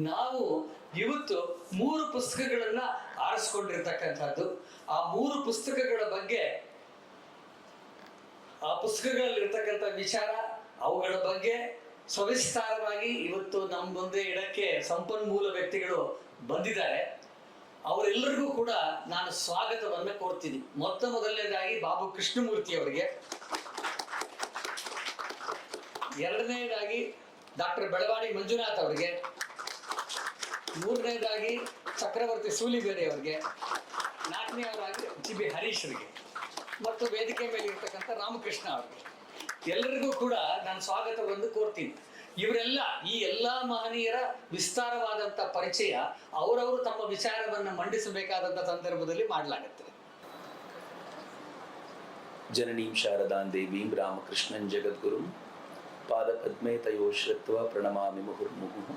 ನಾವು ಇವತ್ತು 3 ಪುಸ್ತಕಗಳನ್ನ ಆರಿಸ್ಕೊಂಡಿರ್ತಕ್ಕಂಥದ್ದು. ಆ 3 ಪುಸ್ತಕಗಳ ಬಗ್ಗೆ, ಆ ಪುಸ್ತಕಗಳಲ್ಲಿರ್ತಕ್ಕಂಥ ವಿಚಾರ, ಅವುಗಳ ಬಗ್ಗೆ ಸವಿಸ್ತಾರವಾಗಿ ಇವತ್ತು ನಮ್ಮ ಮುಂದೆ ಇಡಕ್ಕೆ ಸಂಪನ್ಮೂಲ ವ್ಯಕ್ತಿಗಳು ಬಂದಿದ್ದಾರೆ. ಅವರೆಲ್ಲರಿಗೂ ಕೂಡ ನಾನು ಸ್ವಾಗತವನ್ನು ಕೋರ್ತೀನಿ. ಮೊದಲನೇದಾಗಿ ಬಾಬು ಕೃಷ್ಣಮೂರ್ತಿ ಅವರಿಗೆ, ಎರಡನೇದಾಗಿ ಡಾಕ್ಟರ್ ಬೆಳವಾಡಿ ಮಂಜುನಾಥ್ ಅವರಿಗೆ, ಮೂರನೇದಾಗಿ ಚಕ್ರವರ್ತಿ ಸೂಲಿಬೇರೆ ಅವರಿಗೆ, ನಾಲ್ಕನೇವರಾಗಿ ಜಿ.ಬಿ. ಹರೀಶ್ ಅವರಿಗೆ ಮತ್ತು ವೇದಿಕೆ ಮೇಲೆ ಇರ್ತಕ್ಕಂಥ ರಾಮಕೃಷ್ಣ ಅವರಿಗೆ ಎಲ್ಲರಿಗೂ ಕೂಡ ನಾನು ಸ್ವಾಗತವನ್ನು ಕೋರ್ತೀನಿ. ಇವರೆಲ್ಲ, ಈ ಎಲ್ಲ ಮಹನೀಯರ ವಿಸ್ತಾರವಾದಂಥ ಪರಿಚಯ ಅವರವರು ತಮ್ಮ ವಿಚಾರವನ್ನು ಮಂಡಿಸಬೇಕಾದಂಥ ಸಂದರ್ಭದಲ್ಲಿ ಮಾಡಲಾಗುತ್ತೆ. ಜನನೀಂ ಶಾರದಾಂ ದೇವೀಂ ರಾಮಕೃಷ್ಣನ್ ಜಗದ್ಗುರುಂ ಪಾದಪದ್ಮೇ ತಯೋ ಶ್ರುತ್ವ ಪ್ರಣಮಾಮಿ ಮುಹುರ್ಮುಹುಃ.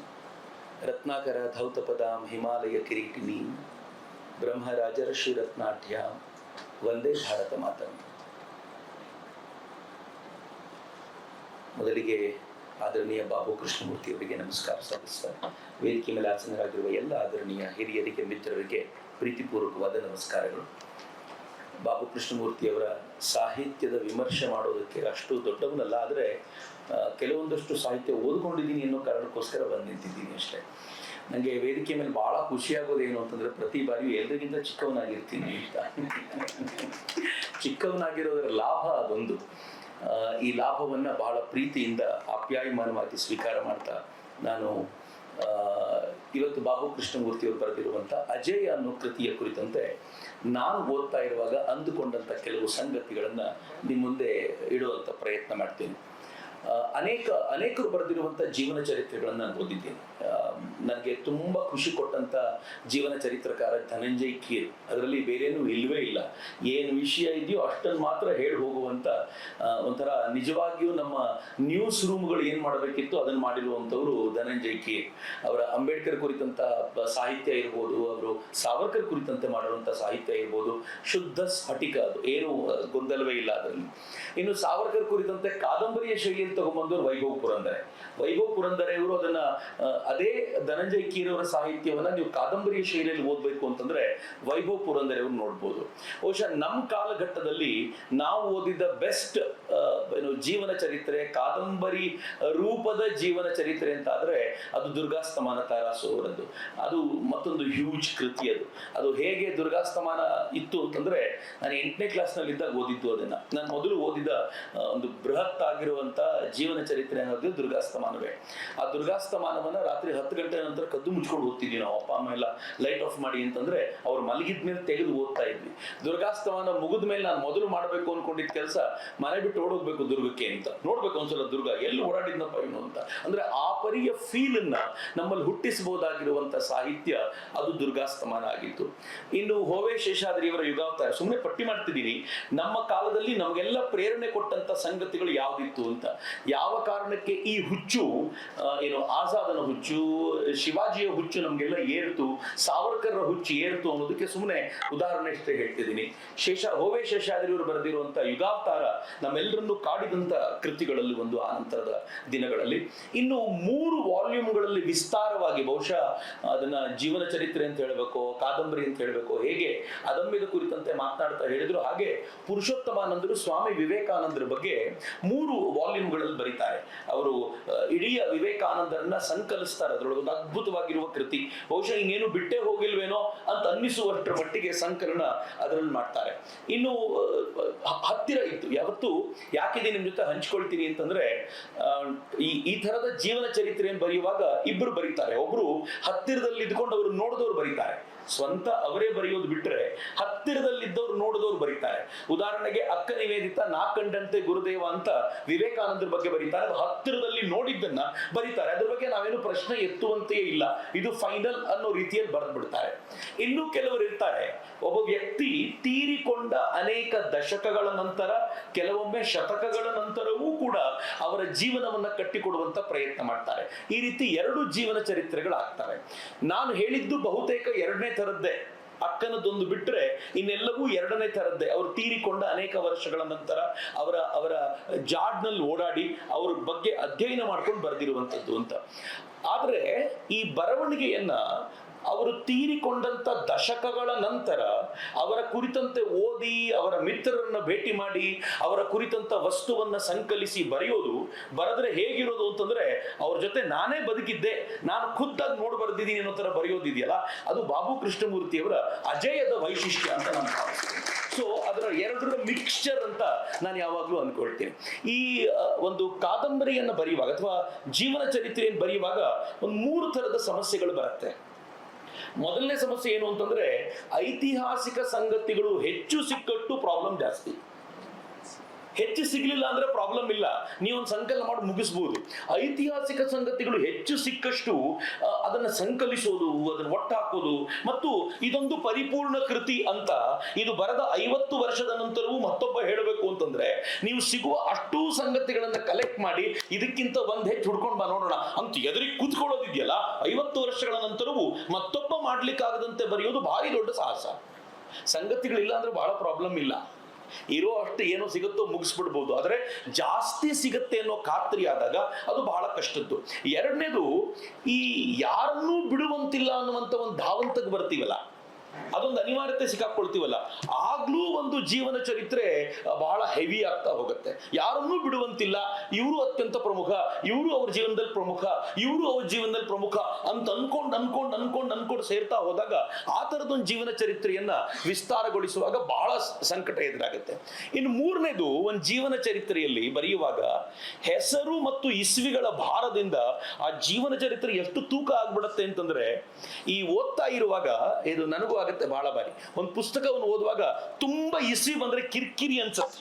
ರತ್ನಾಕರ ಧೌತಪದಾಂ ಹಿಮಾಲಯ ಕಿರೀಟಿನೀಂ ಬ್ರಹ್ಮರಾಜರ್ಷಿ ರತ್ನಾಢ್ಯಾಂ ವಂದೇ ಭಾರತ ಮಾತರಂ. ಮೊದಲಿಗೆ ಆದರಣೀಯ ಬಾಬು ಕೃಷ್ಣಮೂರ್ತಿ ಅವರಿಗೆ ನಮಸ್ಕಾರ ಸಲ್ಲಿಸ್ತಾರೆ. ವೇದಿಕೆ ಮೇಲೆ ಆಸನರಾಗಿರುವ ಎಲ್ಲ ಆದರಣೀಯ ಹಿರಿಯರಿಗೆ, ಮಿತ್ರರಿಗೆ ಪ್ರೀತಿಪೂರ್ವಕವಾದ ನಮಸ್ಕಾರಗಳು. ಬಾಬು ಕೃಷ್ಣಮೂರ್ತಿಯವರ ಸಾಹಿತ್ಯದ ವಿಮರ್ಶೆ ಮಾಡೋದಕ್ಕೆ ಅಷ್ಟು ದೊಡ್ಡವನಲ್ಲ, ಆದರೆ ಕೆಲವೊಂದಷ್ಟು ಸಾಹಿತ್ಯ ಓದ್ಕೊಂಡಿದ್ದೀನಿ ಅನ್ನೋ ಕಾರಣಕ್ಕೋಸ್ಕರ ಬಂದು ನಿಂತಿದ್ದೀನಿ ಅಷ್ಟೇ. ನನಗೆ ವೇದಿಕೆ ಮೇಲೆ ಭಾಳ ಖುಷಿಯಾಗೋದೇನು ಅಂತಂದರೆ, ಪ್ರತಿ ಬಾರಿಯೂ ಎಲ್ಲರಿಗಿಂತ ಚಿಕ್ಕವನಾಗಿರ್ತೀನಿ ಅಂತ. ಚಿಕ್ಕವನಾಗಿರೋದರ ಲಾಭ ಅದೊಂದು. ಈ ಲಾಭವನ್ನು ಬಹಳ ಪ್ರೀತಿಯಿಂದ ಆಪ್ಯಾಯಮಾನವಾಗಿ ಸ್ವೀಕಾರ ಮಾಡ್ತಾ ನಾನು ಇವತ್ತು ಬಾಬು ಕೃಷ್ಣಮೂರ್ತಿಯವರು ಬರೆದಿರುವಂಥ ಅಜೇಯ ಅನ್ನೋ ಕೃತಿಯ ಕುರಿತಂತೆ ನಾನು ಓದ್ತಾ ಇರುವಾಗ ಅಂದುಕೊಂಡಂಥ ಕೆಲವು ಸಂಗತಿಗಳನ್ನು ನಿಮ್ಮ ಮುಂದೆ ಇಡುವಂಥ ಪ್ರಯತ್ನ ಮಾಡ್ತೀನಿ. ಅನೇಕರು ಬರೆದಿರುವಂಥ ಜೀವನ ಚರಿತ್ರೆಗಳನ್ನು ನಾನು ಓದಿದ್ದೀನಿ. ನನಗೆ ತುಂಬ ಖುಷಿ ಕೊಟ್ಟಂಥ ಜೀವನ ಚರಿತ್ರಕಾರ ಧನಂಜಯ್ ಕೀರ್. ಅದರಲ್ಲಿ ಬೇರೇನೂ ಇಲ್ಲವೇ ಇಲ್ಲ, ಏನು ವಿಷಯ ಇದೆಯೋ ಅಷ್ಟನ್ನು ಮಾತ್ರ ಹೇಳಿ ಹೋಗುವಂಥ ಒಂಥರ ನಿಜವಾಗಿಯೂ ನಮ್ಮ ನ್ಯೂಸ್ ರೂಮ್ಗಳು ಏನು ಮಾಡಬೇಕಿತ್ತು ಅದನ್ನು ಮಾಡಿರುವಂಥವರು ಧನಂಜಯ್ ಕೀರ್. ಅವರ ಅಂಬೇಡ್ಕರ್ ಕುರಿತಂಥ ಸಾಹಿತ್ಯ ಇರ್ಬೋದು, ಅವರು ಸಾವರ್ಕರ್ ಕುರಿತಂತೆ ಮಾಡಿರುವಂಥ ಸಾಹಿತ್ಯ ಇರ್ಬೋದು, ಶುದ್ಧ ಸ್ಫಟಿಕ, ಅದು ಏನು ಗೊಂದಲವೇ ಇಲ್ಲ ಅದರಲ್ಲಿ. ಇನ್ನು ಸಾವರ್ಕರ್ ಕುರಿತಂತೆ ಕಾದಂಬರಿಯ ಶೈಲಿಯಲ್ಲಿ ತಗೊಂಡ್ಬಂದವರು ವೈಭವ್ ಪುರಂದರೆ ಇವರು ಅದನ್ನ ಅದೇ ಧನಂಜಯ್ ಕೀರ್ ಅವರ ಸಾಹಿತ್ಯವನ್ನ ನೀವು ಕಾದಂಬರಿಯ ಶೈಲಿಯಲ್ಲಿ ಓದಬೇಕು ಅಂತಂದ್ರೆ ವೈಭವ್ ಪುರಂದರೆ ಅವ್ರು ನೋಡ್ಬೋದು. ಬಹುಶಃ ನಮ್ಮ ಕಾಲಘಟ್ಟದಲ್ಲಿ ನಾವು ಓದಿದ ಬೆಸ್ಟ್ ಜೀವನ ಚರಿತ್ರೆ, ಕಾದಂಬರಿ ರೂಪದ ಜೀವನ ಚರಿತ್ರೆ ಅಂತ ಆದ್ರೆ ಅದು ದುರ್ಗಾಸ್ತಮಾನ ತಾರಾಸು ಅವರದ್ದು. ಅದು ಮತ್ತೊಂದು ಹ್ಯೂಜ್ ಕೃತಿ. ಅದು ಹೇಗೆ ದುರ್ಗಾಸ್ತಮಾನ ಇತ್ತು ಅಂತಂದ್ರೆ, ನಾನು 8ನೇ ಕ್ಲಾಸ್ನಲ್ಲಿ ಇದ್ದಾಗ ಓದಿದ್ದು ಅದನ್ನ. ನಾನು ಮೊದಲು ಓದಿದ ಒಂದು ಬೃಹತ್ ಆಗಿರುವಂತ ಜೀವನ ಚರಿತ್ರೆ ಅನ್ನೋದು ದುರ್ಗಾಸ್ತಮಾನವೇ. ಆ ದುರ್ಗಾಸ್ತಮಾನವನ್ನ ರಾತ್ರಿ 10 ಗಂಟೆ ನಂತರ ಕದ್ದು ಮುಚ್ಕೊಂಡು ಓದ್ತಿದ್ವಿ ನಾವು. ಅಪ್ಪ ಅಮ್ಮ ಎಲ್ಲ ಲೈಟ್ ಆಫ್ ಮಾಡಿ ಅಂತಂದ್ರೆ ಅವ್ರು ಮಲಗಿದ ಮೇಲೆ ತೆಗೆದು ಓದ್ತಾ ಇದ್ವಿ. ದುರ್ಗಾಸ್ತಮಾನ ಮುಗಿದ ಮೇಲೆ ನಾನು ಮೊದಲು ಮಾಡಬೇಕು ಅನ್ಕೊಂಡಿದ್ದ ಕೆಲಸ, ಮನೆ ಬಿಟ್ಟು ಓಡೋಗ್ಬೇಕು ದುರ್ಗಕ್ಕೆ ಅಂತ, ನೋಡ್ಬೇಕು ಒಂದ್ಸಲ ದುರ್ಗ ಎಲ್ಲಿ ಓಡಾಡಿದ್ನಪ್ಪ ಏನು ಅಂತ. ಅಂದ್ರೆ ಆ ಪರಿಯ ಫೀಲ್ ಅನ್ನ ನಮ್ಮಲ್ಲಿ ಹುಟ್ಟಿಸಬಹುದಾಗಿರುವಂತ ಸಾಹಿತ್ಯ ಅದು ದುರ್ಗಾಸ್ತಮಾನ ಆಗಿತ್ತು. ಇನ್ನು ಹೋವೆ ಶೇಷಾದ್ರಿ ಅವರ ಯುಗಾವತಾರ, ಸುಮ್ಮನೆ ಪಟ್ಟಿ ಮಾಡ್ತಿದ್ದೀನಿ. ನಮ್ಮ ಕಾಲದಲ್ಲಿ ನಮಗೆಲ್ಲ ಪ್ರೇರಣೆ ಕೊಟ್ಟಂತ ಸಂಗತಿಗಳು ಯಾವ್ದಿತ್ತು ಅಂತ. ಯಾವ ಕಾರಣಕ್ಕೆ ಈ ಹುಚ್ಚು, ಏನು ಆಜಾದನ ಹುಚ್ಚು, ಶಿವಾಜಿಯ ಹುಚ್ಚು ನಮ್ಗೆಲ್ಲ ಏರ್ತು, ಸಾವರ್ಕರ್ ಹುಚ್ಚು ಏರ್ತು ಅನ್ನೋದಕ್ಕೆ ಸುಮ್ಮನೆ ಉದಾಹರಣೆ ಅಷ್ಟೇ ಹೇಳ್ತಿದ್ದೀನಿ. ಹೋವೆ ಶೇಷಾದ್ರಿ ಅವರು ಬರೆದಿರುವಂತ ಯುಗಾವತಾರ ನಮ್ಮೆಲ್ಲರನ್ನು ಕಾಡಿದಂತ ಕೃತಿಗಳಲ್ಲಿ ಒಂದು ಆ ನಂತರದ ದಿನಗಳಲ್ಲಿ. ಇನ್ನು 3 ವಾಲ್ಯೂಮ್ಗಳಲ್ಲಿ ವಿಸ್ತಾರವಾಗಿ, ಬಹುಶಃ ಅದನ್ನ ಜೀವನ ಚರಿತ್ರೆ ಅಂತ ಹೇಳ್ಬೇಕು, ಕಾದಂಬರಿ ಅಂತ ಹೇಳ್ಬೇಕು, ಹೇಗೆ ಅದಮ್ಯದ ಕುರಿತಂತೆ ಮಾತನಾಡ್ತಾ ಹೇಳಿದ್ರು, ಹಾಗೆ ಪುರುಷೋತ್ತಮಾನಂದರು ಸ್ವಾಮಿ ವಿವೇಕಾನಂದರ ಬಗ್ಗೆ 3 ವಾಲ್ಯೂಮ್ಗಳಲ್ಲಿ ಬರೀತಾರೆ. ಅವರು ಇಡೀ ವಿವೇಕಾನಂದರನ್ನ ಸಂಕಲಿಸ್ತಾರೆ. ಅದರೊಳಗೆ ಒಂದು ಅದ್ಭುತವಾಗಿರುವ ಕೃತಿ. ಬಹುಶಃ ಇನ್ನೇನು ಬಿಟ್ಟೇ ಹೋಗಿಲ್ವೇನೋ ಅಂತ ಅನ್ನಿಸುವಷ್ಟರ ಮಟ್ಟಿಗೆ ಸಂಕಲನ ಅದರಲ್ಲಿ ಮಾಡ್ತಾರೆ. ಇನ್ನು ಹತ್ತಿರ ಇತ್ತು, ಯಾವತ್ತು ಯಾಕಿದೆ ನಿಮ್ ಜೊತೆ ಹಂಚ್ಕೊಳ್ತೀನಿ ಅಂತಂದ್ರೆ, ಈ ತರದ ಜೀವನ ಚರಿತ್ರೆಯನ್ನು ಬರೆಯುವಾಗ ಇಬ್ಬರು ಬರೀತಾರೆ. ಒಬ್ರು ಹತ್ತಿರದಲ್ಲಿ ಇದ್ಕೊಂಡು ಅವರು ನೋಡಿದವರು ಬರೀತಾರೆ, ಸ್ವಂತ ಅವರೇ ಬರೆಯೋದು ಬಿಟ್ರೆ ಹತ್ತಿರದಲ್ಲಿದ್ದವ್ರು ನೋಡಿದವ್ರು ಬರೀತಾರೆ. ಉದಾಹರಣೆಗೆ ಅಕ್ಕ ನಿವೇದಿತಾ ನಾ ಕಂಡಂತೆ ಗುರುದೇವ ಅಂತ ವಿವೇಕಾನಂದರ ಬಗ್ಗೆ ಬರೀತಾರೆ. ಅದು ಹತ್ತಿರದಲ್ಲಿ ನೋಡಿದ್ದನ್ನ ಬರೀತಾರೆ. ಅದ್ರ ಬಗ್ಗೆ ನಾವೇನು ಪ್ರಶ್ನೆ ಎತ್ತುವಂತೆಯೇ ಇಲ್ಲ, ಇದು ಫೈನಲ್ ಅನ್ನೋ ರೀತಿಯಲ್ಲಿ ಬರೆದು ಬಿಡ್ತಾರೆ. ಇನ್ನು ಕೆಲವರು ಇರ್ತಾರೆ, ಒಬ್ಬ ವ್ಯಕ್ತಿ ತೀರಿಕೊಂಡ ಅನೇಕ ದಶಕಗಳ ನಂತರ, ಕೆಲವೊಮ್ಮೆ ಶತಕಗಳ ನಂತರವೂ ಕೂಡ ಅವರ ಜೀವನವನ್ನ ಕಟ್ಟಿಕೊಡುವಂತ ಪ್ರಯತ್ನ ಮಾಡ್ತಾರೆ. ಈ ರೀತಿ 2 ಜೀವನ ಚರಿತ್ರೆಗಳಾಗ್ತವೆ. ನಾನು ಹೇಳಿದ್ದು ಬಹುತೇಕ 2ನೇ ತರದ್ದೇ. ಅಕ್ಕನದೊಂದು ಬಿಟ್ರೆ ಇನ್ನೆಲ್ಲವೂ ಎರಡನೇ ತರದ್ದೇ. ಅವರು ತೀರಿಕೊಂಡ ಅನೇಕ ವರ್ಷಗಳ ನಂತರ ಅವರ ಜಾಡ್ನಲ್ಲಿ ಓಡಾಡಿ ಅವ್ರ ಬಗ್ಗೆ ಅಧ್ಯಯನ ಮಾಡ್ಕೊಂಡು ಬರೆದಿರುವಂಥದ್ದು ಅಂತ. ಆದ್ರೆ ಈ ಬರವಣಿಗೆಯನ್ನ ಅವರು ತೀರಿಕೊಂಡಂತ ದಶಕಗಳ ನಂತರ ಅವರ ಕುರಿತಂತೆ ಓದಿ, ಅವರ ಮಿತ್ರರನ್ನ ಭೇಟಿ ಮಾಡಿ, ಅವರ ಕುರಿತಂತ ವಸ್ತುವನ್ನ ಸಂಕಲಿಸಿ ಬರೆದ್ರೆ ಹೇಗಿರೋದು ಅಂತಂದ್ರೆ, ಅವ್ರ ಜೊತೆ ನಾನೇ ಬದುಕಿದ್ದೆ, ನಾನು ಖುದ್ದಾಗಿ ನೋಡಿ ಬರೆದಿದ್ದೀನಿ ಅನ್ನೋ ತರ ಬರೆಯೋದಿದೆಯಲ್ಲ, ಅದು ಬಾಬು ಕೃಷ್ಣಮೂರ್ತಿಯವರ ಅಜೇಯದ ವೈಶಿಷ್ಟ್ಯ ಅಂತ ನಾನು ಭಾವಿಸ್ತೀನಿ. ಸೊ ಅದರ ಎರಡರ ಮಿಕ್ಸ್ಚರ್ ಅಂತ ನಾನು ಯಾವಾಗ್ಲೂ ಅನ್ಕೊಳ್ತೀನಿ. ಈ ಒಂದು ಕಾದಂಬರಿಯನ್ನು ಬರೆಯುವಾಗ ಅಥವಾ ಜೀವನ ಚರಿತ್ರೆಯನ್ನು ಬರೆಯುವಾಗ ಒಂದು 3 ಥರದ ಸಮಸ್ಯೆಗಳು ಬರುತ್ತೆ. ಮೊದಲನೇ ಸಮಸ್ಯೆ ಏನು ಅಂತಂದ್ರೆ, ಐತಿಹಾಸಿಕ ಸಂಗತಿಗಳು ಹೆಚ್ಚು ಸಿಕ್ಕಟ್ಟು ಪ್ರಾಬ್ಲಮ್ ಜಾಸ್ತಿ. ಹೆಚ್ಚು ಸಿಗ್ಲಿಲ್ಲ ಅಂದ್ರೆ ಪ್ರಾಬ್ಲಮ್ ಇಲ್ಲ, ನೀವೊಂದು ಸಂಕಲನ ಮಾಡಿ ಮುಗಿಸ್ಬೋದು. ಐತಿಹಾಸಿಕ ಸಂಗತಿಗಳು ಹೆಚ್ಚು ಸಿಕ್ಕಷ್ಟು ಅದನ್ನ ಸಂಕಲಿಸೋದು, ಅದನ್ನ ಒಟ್ಟಾಕೋದು, ಮತ್ತು ಇದೊಂದು ಪರಿಪೂರ್ಣ ಕೃತಿ ಅಂತ ಇದು ಬರೆದ 50 ವರ್ಷದ ನಂತರವೂ ಮತ್ತೊಬ್ಬ ಹೇಳಬೇಕು ಅಂತಂದ್ರೆ, ನೀವು ಸಿಗುವ ಅಷ್ಟೂ ಸಂಗತಿಗಳನ್ನ ಕಲೆಕ್ಟ್ ಮಾಡಿ ಇದಕ್ಕಿಂತ ಒಂದ್ ಹೆಚ್ಚು ಹುಡ್ಕೊಂಡ್ ಬಾ ನೋಡೋಣ ಅಂತ ಎದುರಿಗೆ ಕೂತ್ಕೊಳ್ಳೋದಿದೆಯಲ್ಲ, 50 ವರ್ಷಗಳ ನಂತರವೂ ಮತ್ತೊಬ್ಬ ಮಾಡ್ಲಿಕ್ಕಾಗದಂತೆ ಬರೆಯೋದು ಭಾರಿ ದೊಡ್ಡ ಸಾಹಸ. ಸಂಗತಿಗಳಿಲ್ಲ ಅಂದ್ರೆ ಬಹಳ ಪ್ರಾಬ್ಲಮ್ ಇಲ್ಲ, ಇರೋ ಅಷ್ಟು ಏನೋ ಸಿಗುತ್ತೋ ಮುಗಿಸ್ಬಿಡ್ಬೋದು. ಆದ್ರೆ ಜಾಸ್ತಿ ಸಿಗತ್ತೆ ಅನ್ನೋ ಖಾತ್ರಿ ಆದಾಗ ಅದು ಬಹಳ ಕಷ್ಟದ್ದು. ಎರಡನೇದು, ಈ ಯಾರನ್ನೂ ಬಿಡುವಂತಿಲ್ಲ ಅನ್ನುವಂತ ಒಂದು ಧಾವಂತಕ್ಕೆ ಬರ್ತೀವಲ್ಲ, ಅದೊಂದು ಅನಿವಾರ್ಯತೆ ಸಿಕ್ಕಾಕೊಳ್ತೀವಲ್ಲ, ಆಗ್ಲೂ ಒಂದು ಜೀವನ ಚರಿತ್ರೆ ಬಹಳ ಹೆವಿ ಆಗ್ತಾ ಹೋಗುತ್ತೆ. ಯಾರನ್ನೂ ಬಿಡುವಂತಿಲ್ಲ, ಇವರು ಅತ್ಯಂತ ಪ್ರಮುಖ, ಇವರು ಅವ್ರ ಜೀವನದಲ್ಲಿ ಪ್ರಮುಖ, ಇವರು ಅವ್ರ ಜೀವನದಲ್ಲಿ ಪ್ರಮುಖ ಅಂತ ಅನ್ಕೊಂಡು ಸೇರ್ತಾ ಹೋದಾಗ ಆ ತರದೊಂದು ಜೀವನ ಚರಿತ್ರೆಯನ್ನ ವಿಸ್ತಾರಗೊಳಿಸುವಾಗ ಬಹಳ ಸಂಕಟ ಎದುರಾಗುತ್ತೆ. ಇನ್ನು ಮೂರನೇದು, ಒಂದು ಜೀವನ ಚರಿತ್ರೆಯಲ್ಲಿ ಬರೆಯುವಾಗ ಹೆಸರು ಮತ್ತು ಇಸ್ವಿಗಳ ಭಾರದಿಂದ ಆ ಜೀವನ ಚರಿತ್ರೆ ಎಷ್ಟು ತೂಕ ಆಗ್ಬಿಡತ್ತೆ ಅಂತಂದ್ರೆ, ಈ ಓದ್ತಾ ಇರುವಾಗ ಇದು ನನಗೂ ಆಗತ್ತೆ ಬಹಳ ಬಾರಿ. ಒಂದು ಪುಸ್ತಕವನ್ನು ಓದುವಾಗ ತುಂಬಾ ಇಸ್ವಿ ಬಂದ್ರೆ ಕಿರಿಕಿರಿ ಅನ್ಸತ್ತೆ.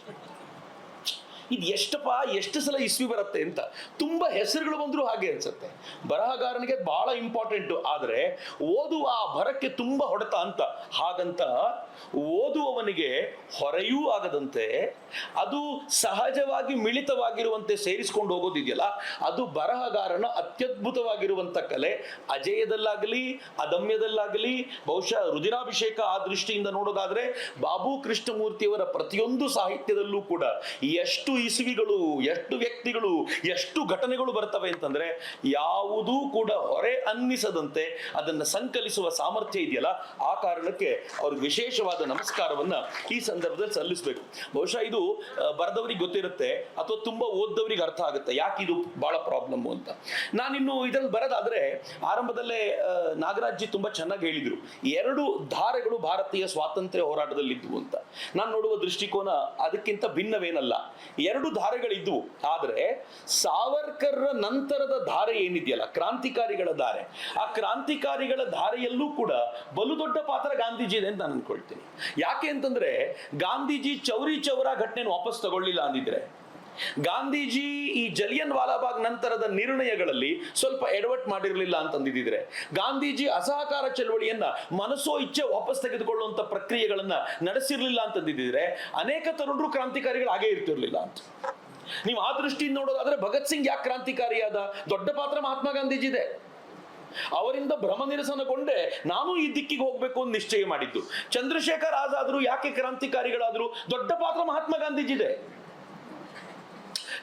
ಇದು ಎಷ್ಟು ಸಲ ಇಸ್ವಿ ಬರುತ್ತೆ ಅಂತ. ತುಂಬಾ ಹೆಸರುಗಳು ಬಂದ್ರು ಹಾಗೆ ಅನ್ಸುತ್ತೆ. ಬರಹಗಾರನಿಗೆ ಬಹಳ ಇಂಪಾರ್ಟೆಂಟ್, ಆದ್ರೆ ಓದುವ ಆ ಬರಕ್ಕೆ ತುಂಬಾ ಹೊಡೆತ ಅಂತ. ಹಾಗಂತ ಓದುವವನಿಗೆ ಹೊರೆಯೂ ಆಗದಂತೆ ಅದು ಸಹಜವಾಗಿ ಮಿಳಿತವಾಗಿರುವಂತೆ ಸೇರಿಸ್ಕೊಂಡು ಹೋಗೋದಿದೆಯಲ್ಲ, ಅದು ಬರಹಗಾರನ ಅತ್ಯದ್ಭುತವಾಗಿರುವಂತ ಕಲೆ. ಅಜೇಯದಲ್ಲಾಗಲಿ ಅದಮ್ಯದಲ್ಲಾಗಲಿ, ಬಹುಶಃ ರುದಿರಾಭಿಷೇಕ ಆ ದೃಷ್ಟಿಯಿಂದ ನೋಡೋದಾದ್ರೆ ಬಾಬು ಕೃಷ್ಣಮೂರ್ತಿಯವರ ಪ್ರತಿಯೊಂದು ಸಾಹಿತ್ಯದಲ್ಲೂ ಕೂಡ ಎಷ್ಟು ಇಸುವಿಗಳು, ಎಷ್ಟು ವ್ಯಕ್ತಿಗಳು, ಎಷ್ಟು ಘಟನೆಗಳು ಬರ್ತವೆ ಅಂತಂದ್ರೆ, ಯಾವುದೂ ಕೂಡ ಹೊರೆ ಅನ್ನಿಸದಂತೆ ಅದನ್ನ ಸಂಕಲಿಸುವ ಸಾಮರ್ಥ್ಯ ಇದೆಯಲ್ಲ, ಆ ಕಾರಣಕ್ಕೆ ಅವ್ರಿಗೆ ವಿಶೇಷವಾದ ನಮಸ್ಕಾರವನ್ನ ಈ ಸಂದರ್ಭದಲ್ಲಿ ಸಲ್ಲಿಸಬೇಕು. ಬಹುಶಃ ಇದು ಬರೆದವರಿಗೆ ಗೊತ್ತಿರುತ್ತೆ ಅಥವಾ ತುಂಬಾ ಓದ್ದವರಿಗೆ ಅರ್ಥ ಆಗುತ್ತೆ ಯಾಕೆ ಇದು ಬಹಳ ಪ್ರಾಬ್ಲಮ್ ಅಂತ. ನಾನಿನ್ನು ಇದರಲ್ಲಿ ಬರೋದಾದ್ರೆ, ಆರಂಭದಲ್ಲೇ ನಾಗರಾಜ್ ಜಿ ತುಂಬಾ ಚೆನ್ನಾಗಿ ಹೇಳಿದ್ರು, 2 ಧಾರೆಗಳು ಭಾರತೀಯ ಸ್ವಾತಂತ್ರ್ಯ ಹೋರಾಟದಲ್ಲಿದ್ವು ಅಂತ. ನಾನು ನೋಡುವ ದೃಷ್ಟಿಕೋನ ಅದಕ್ಕಿಂತ ಭಿನ್ನವೇನಲ್ಲ. 2 ಧಾರೆಗಳಿದ್ವು. ಆದ್ರೆ ಸಾವರ್ಕರ್ ನಂತರದ ಧಾರೆ ಏನಿದೆಯಲ್ಲ, ಕ್ರಾಂತಿಕಾರಿಗಳ ಧಾರೆ, ಆ ಕ್ರಾಂತಿಕಾರಿಗಳ ಧಾರೆಯಲ್ಲೂ ಕೂಡ ಬಲು ದೊಡ್ಡ ಪಾತ್ರ ಗಾಂಧೀಜಿ ಇದೆ ಅಂತ ನಾನು ಅನ್ಕೊಳ್ತೀನಿ. ಯಾಕೆ ಅಂತಂದ್ರೆ, ಗಾಂಧೀಜಿ ಚೌರಿ ಚೌರಾ ಘಟನೆ ವಾಪಸ್ ತಗೊಳ್ಳಿಲ್ಲ ಅಂದಿದ್ರೆ, ಗಾಂಧೀಜಿ ಈ ಜಲಿಯನ್ ವಾಲಾಬಾಗ್ ನಂತರದ ನಿರ್ಣಯಗಳಲ್ಲಿ ಸ್ವಲ್ಪ ಎಡವಟ್ ಮಾಡಿರಲಿಲ್ಲ ಅಂತಂದಿದ್ರೆ, ಗಾಂಧೀಜಿ ಅಸಹಕಾರ ಚಳವಳಿಯನ್ನ ಮನಸ್ಸೋ ಇಚ್ಛೆ ವಾಪಸ್ ತೆಗೆದುಕೊಳ್ಳುವಂತ ಪ್ರಕ್ರಿಯೆಗಳನ್ನ ನಡೆಸಿರ್ಲಿಲ್ಲ ಅಂತಂದಿದ್ರೆ, ಅನೇಕ ತರುಣರು ಕ್ರಾಂತಿಕಾರಿಗಳು ಹಾಗೆ ಇರ್ತಿರ್ಲಿಲ್ಲ ಅಂತ. ನೀವು ಆ ದೃಷ್ಟಿಯಿಂದ ನೋಡೋದಾದ್ರೆ, ಭಗತ್ ಸಿಂಗ್ ಯಾಕೆ ಕ್ರಾಂತಿಕಾರಿಯಾದ? ದೊಡ್ಡ ಪಾತ್ರ ಮಹಾತ್ಮ ಗಾಂಧೀಜಿದೆ. ಅವರಿಂದ ಭ್ರಮ ನಿರಸನಗೊಂಡೆ ನಾನು ಈ ದಿಕ್ಕಿಗೆ ಹೋಗ್ಬೇಕು ಅಂತ ನಿಶ್ಚಯ ಮಾಡಿದ್ದು. ಚಂದ್ರಶೇಖರ್ ಆಜಾದ್ರು ಯಾಕೆ ಕ್ರಾಂತಿಕಾರಿಗಳಾದ್ರು? ದೊಡ್ಡ ಪಾತ್ರ ಮಹಾತ್ಮ ಗಾಂಧೀಜಿದೆ.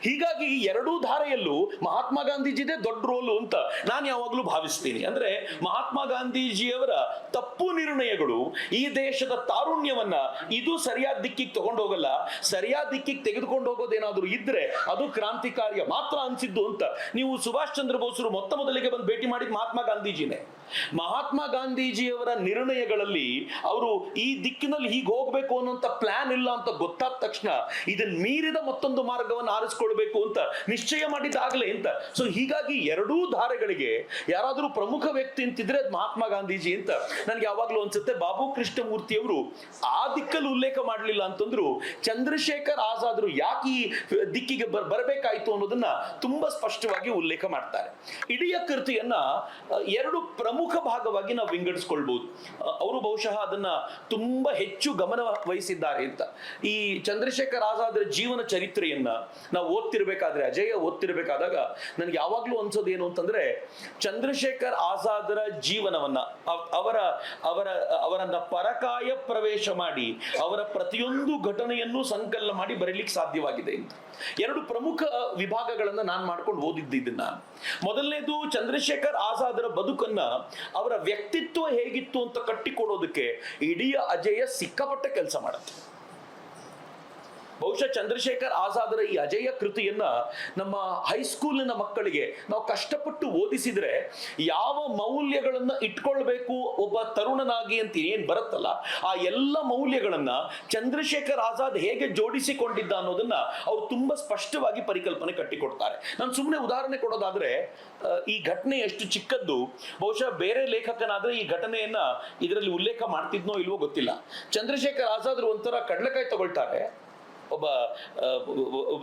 ಹೀಗಾಗಿ 2 ಧಾರೆಯಲ್ಲೂ ಮಹಾತ್ಮ ಗಾಂಧೀಜಿದೆ ದೊಡ್ಡ ರೋಲು ಅಂತ ನಾನು ಯಾವಾಗ್ಲೂ ಭಾವಿಸ್ತೀನಿ. ಅಂದ್ರೆ ಮಹಾತ್ಮ ಗಾಂಧೀಜಿಯವರ ತಪ್ಪು ನಿರ್ಣಯಗಳು ಈ ದೇಶದ ತಾರುಣ್ಯವನ್ನ ಇದು ಸರಿಯಾದ ದಿಕ್ಕಿಗೆ ತಗೊಂಡು ಹೋಗಲ್ಲ, ಸರಿಯಾದ ದಿಕ್ಕಿಗೆ ತೆಗೆದುಕೊಂಡು ಹೋಗೋದೇನಾದ್ರೂ ಇದ್ರೆ ಅದು ಕ್ರಾಂತಿಕಾರ್ಯ ಮಾತ್ರ ಅನ್ಸಿದ್ದು ಅಂತ. ನೀವು ಸುಭಾಷ್ ಚಂದ್ರ ಬೋಸರು ಮೊದಲಿಗೆ ಬಂದು ಭೇಟಿ ಮಾಡಿದ ಮಹಾತ್ಮ ಗಾಂಧೀಜಿನೇ. ಮಹಾತ್ಮ ಗಾಂಧೀಜಿಯವರ ನಿರ್ಣಯಗಳಲ್ಲಿ ಅವರು ಈ ದಿಕ್ಕಿನಲ್ಲಿ ಹೀಗೆ ಹೋಗ್ಬೇಕು ಅನ್ನೋಂಥ ಪ್ಲಾನ್ ಇಲ್ಲ ಅಂತ ಗೊತ್ತಾದ ತಕ್ಷಣ ಇದನ್ನ ಮೀರಿದ ಮತ್ತೊಂದು ಮಾರ್ಗವನ್ನು ಆರಿಸ್ಕೊಳ್ಬೇಕು ಅಂತ ನಿಶ್ಚಯ ಮಾಡಿದ್ದಾಗಲೇ ಅಂತ. ಸೊ ಹೀಗಾಗಿ 2 ಧಾರೆಗಳಿಗೆ ಯಾರಾದ್ರೂ ಪ್ರಮುಖ ವ್ಯಕ್ತಿ ಅಂತಿದ್ರೆ ಅದು ಮಹಾತ್ಮ ಗಾಂಧೀಜಿ ಅಂತ ನನ್ಗೆ ಯಾವಾಗ್ಲೂ ಅನ್ಸುತ್ತೆ. ಬಾಬು ಕೃಷ್ಣಮೂರ್ತಿಯವರು ಆ ದಿಕ್ಕಲ್ಲಿ ಉಲ್ಲೇಖ ಮಾಡಲಿಲ್ಲ ಅಂತಂದ್ರು, ಚಂದ್ರಶೇಖರ್ ಆಜಾದ್ರು ಯಾಕೆ ಈ ದಿಕ್ಕಿಗೆ ಬರಬೇಕಾಯ್ತು ಅನ್ನೋದನ್ನ ತುಂಬಾ ಸ್ಪಷ್ಟವಾಗಿ ಉಲ್ಲೇಖ ಮಾಡ್ತಾರೆ. ಇಡೀ ಕೃತಿಯನ್ನ 2 ಪ್ರಮುಖ ಪ್ರಮುಖ ಭಾಗವಾಗಿ ನಾವು ವಿಂಗಡಿಸ್ಕೊಳ್ಬಹುದು. ಅವರು ಬಹುಶಃ ಅದನ್ನ ತುಂಬಾ ಹೆಚ್ಚು ಗಮನ ವಹಿಸಿದ್ದಾರೆ ಅಂತ. ಈ ಚಂದ್ರಶೇಖರ್ ಆಜಾದ್ರ ಜೀವನ ಚರಿತ್ರೆಯನ್ನ ನಾವು ಓದ್ತಿರ್ಬೇಕಾದ್ರೆ, ಅಜಯ ಓದ್ತಿರ್ಬೇಕಾದಾಗ ನನಗೆ ಯಾವಾಗ್ಲೂ ಅನ್ಸೋದು ಏನು ಅಂತಂದ್ರೆ, ಚಂದ್ರಶೇಖರ್ ಆಜಾದ್ರ ಜೀವನವನ್ನ ಅವರ ಅವರ ಅವರನ್ನ ಪರಕಾಯ ಪ್ರವೇಶ ಮಾಡಿ ಅವರ ಪ್ರತಿಯೊಂದು ಘಟನೆಯನ್ನು ಸಂಕಲನ ಮಾಡಿ ಬರೀಲಿಕ್ಕೆ ಸಾಧ್ಯವಾಗಿದೆ ಅಂತ. ಎರಡು ಪ್ರಮುಖ ವಿಭಾಗಗಳನ್ನ ನಾನು ಮಾಡ್ಕೊಂಡು ಓದಿದ್ದಿದ್ದನ್ನ. ಮೊದಲನೇದು, ಚಂದ್ರಶೇಖರ್ ಆಜಾದರ ಬದುಕನ್ನ, ಅವರ ವ್ಯಕ್ತಿತ್ವ ಹೇಗಿತ್ತು ಅಂತ ಕಟ್ಟಿಕೊಡೋದಕ್ಕೆ ಇಡೀ ಅಜಯ ಸಿಕ್ಕಾಪಟ್ಟೆ ಕೆಲಸ ಮಾಡುತ್ತೆ. ಬಹುಶಃ ಚಂದ್ರಶೇಖರ್ ಆಜಾದರ ಈ ಅಜೇಯ ಕೃತಿಯನ್ನ ನಮ್ಮ ಹೈಸ್ಕೂಲಿನ ಮಕ್ಕಳಿಗೆ ನಾವು ಕಷ್ಟಪಟ್ಟು ಓದಿಸಿದ್ರೆ ಯಾವ ಮೌಲ್ಯಗಳನ್ನ ಇಟ್ಕೊಳ್ಬೇಕು ಒಬ್ಬ ತರುಣನಾಗಿ ಅಂತ ಏನ್ ಬರುತ್ತಲ್ಲ, ಆ ಎಲ್ಲ ಮೌಲ್ಯಗಳನ್ನ ಚಂದ್ರಶೇಖರ್ ಆಜಾದ್ ಹೇಗೆ ಜೋಡಿಸಿಕೊಂಡಿದ್ದ ಅನ್ನೋದನ್ನ ಅವ್ರು ತುಂಬಾ ಸ್ಪಷ್ಟವಾಗಿ ಪರಿಕಲ್ಪನೆ ಕಟ್ಟಿಕೊಡ್ತಾರೆ. ನಾನು ಸುಮ್ಮನೆ ಉದಾಹರಣೆ ಕೊಡೋದಾದ್ರೆ, ಈ ಘಟನೆ ಎಷ್ಟು ಚಿಕ್ಕದ್ದು, ಬಹುಶಃ ಬೇರೆ ಲೇಖಕನಾದ್ರೆ ಈ ಘಟನೆಯನ್ನ ಇದರಲ್ಲಿ ಉಲ್ಲೇಖ ಮಾಡ್ತಿದ್ನೋ ಇಲ್ವೋ ಗೊತ್ತಿಲ್ಲ. ಚಂದ್ರಶೇಖರ್ ಆಜಾದ್ ಒಂಥರ ಕಡಲೆಕಾಯಿ ತಗೊಳ್ತಾರೆ ಒಬ್ಬ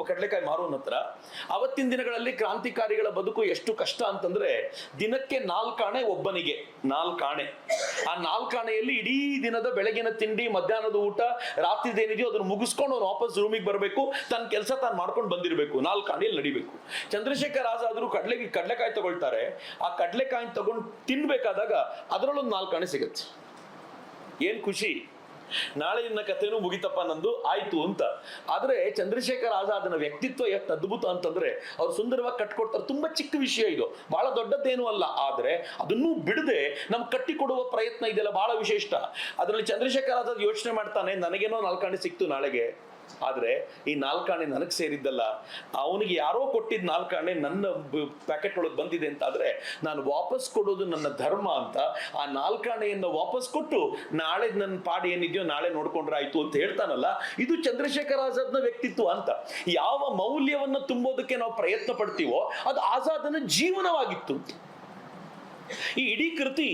ಕಡಲೆಕಾಯಿ ಮಾರೋನ ಹತ್ರ. ಅವತ್ತಿನ ದಿನಗಳಲ್ಲಿ ಕ್ರಾಂತಿಕಾರಿಗಳ ಬದುಕು ಎಷ್ಟು ಕಷ್ಟ ಅಂತಂದ್ರೆ, ದಿನಕ್ಕೆ 4 ಆಣೆ ಒಬ್ಬನಿಗೆ, 4 ಆಣೆ. ಆ 4 ಆಣೆಯಲ್ಲಿ ಇಡೀ ದಿನದ ಬೆಳಗಿನ ತಿಂಡಿ, ಮಧ್ಯಾಹ್ನದ ಊಟ, ರಾತ್ರಿದೇನಿದೆಯೋ ಅದನ್ನು ಮುಗಿಸ್ಕೊಂಡು ಅವ್ನು ವಾಪಸ್ ರೂಮಿಗೆ ಬರಬೇಕು, ತನ್ನ ಕೆಲಸ ತಾನು ಮಾಡ್ಕೊಂಡು ಬಂದಿರಬೇಕು, 4 ಆಣೆಯಲ್ಲಿ ನಡಿಬೇಕು. ಚಂದ್ರಶೇಖರ್ ಆಜಾದ್ರು ಕಡಲೆಕಾಯಿ ತಗೊಳ್ತಾರೆ. ಆ ಕಡಲೆಕಾಯಿ ತಗೊಂಡು ತಿನ್ಬೇಕಾದಾಗ ಅದರಲ್ಲೊಂದು 4 ಆಣೆ ಸಿಗುತ್ತೆ. ಏನ್ ಖುಷಿ, ನಾಳೆ ಇನ್ನ ಕಥೆನೂ ಮುಗಿತಪ್ಪ ನಂದು ಆಯ್ತು ಅಂತ. ಆದ್ರೆ ಚಂದ್ರಶೇಖರ್ ಆಜಾದನ ವ್ಯಕ್ತಿತ್ವ ಎಷ್ಟು ಅದ್ಭುತ ಅಂತಂದ್ರೆ, ಅವ್ರು ಸುಂದರವಾಗಿ ಕಟ್ಕೊಡ್ತಾರೆ. ತುಂಬಾ ಚಿಕ್ಕ ವಿಷಯ ಇದು, ಬಹಳ ದೊಡ್ಡದ್ದೇನೂ ಅಲ್ಲ, ಆದ್ರೆ ಅದನ್ನೂ ಬಿಡದೆ ನಮ್ಗೆ ಕಟ್ಟಿಕೊಡುವ ಪ್ರಯತ್ನ ಇದೆಯಲ್ಲ ಬಹಳ ವಿಶೇಷ. ಅದರಲ್ಲಿ ಚಂದ್ರಶೇಖರ್ ಆಜಾದ್ ಯೋಚನೆ ಮಾಡ್ತಾನೆ, ನನಗೇನೋ 4 ಆಣೆ ಸಿಕ್ತು ನಾಳೆಗೆ, ಆದ್ರೆ ಈ 4 ಆಣೆ ನನಗೆ ಸೇರಿದ್ದಲ್ಲ, ಅವನಿಗೆ ಯಾರೋ ಕೊಟ್ಟಿದ್ 4 ಆಣೆ ನನ್ನ ಪ್ಯಾಕೆಟ್ ಒಳಗೆ ಬಂದಿದೆ ಅಂತ ಆದ್ರೆ ನಾನು ವಾಪಸ್ ಕೊಡೋದು ನನ್ನ ಧರ್ಮ ಅಂತ ಆ 4 ಆಣೆಯನ್ನು ವಾಪಸ್ ಕೊಟ್ಟು ನಾಳೆ ನನ್ನ ಪಾಡು ಏನಿದೆಯೋ ನಾಳೆ ನೋಡ್ಕೊಂಡ್ರೆ ಆಯ್ತು ಅಂತ ಹೇಳ್ತಾನಲ್ಲ, ಇದು ಚಂದ್ರಶೇಖರ್ ಆಜಾದ್ನ ವ್ಯಕ್ತಿತ್ವ ಅಂತ. ಯಾವ ಮೌಲ್ಯವನ್ನ ತುಂಬೋದಕ್ಕೆ ನಾವು ಪ್ರಯತ್ನ ಪಡ್ತೀವೋ ಅದು ಆಜಾದನ ಜೀವನವಾಗಿತ್ತು. ಈ ಇಡೀ ಕೃತಿ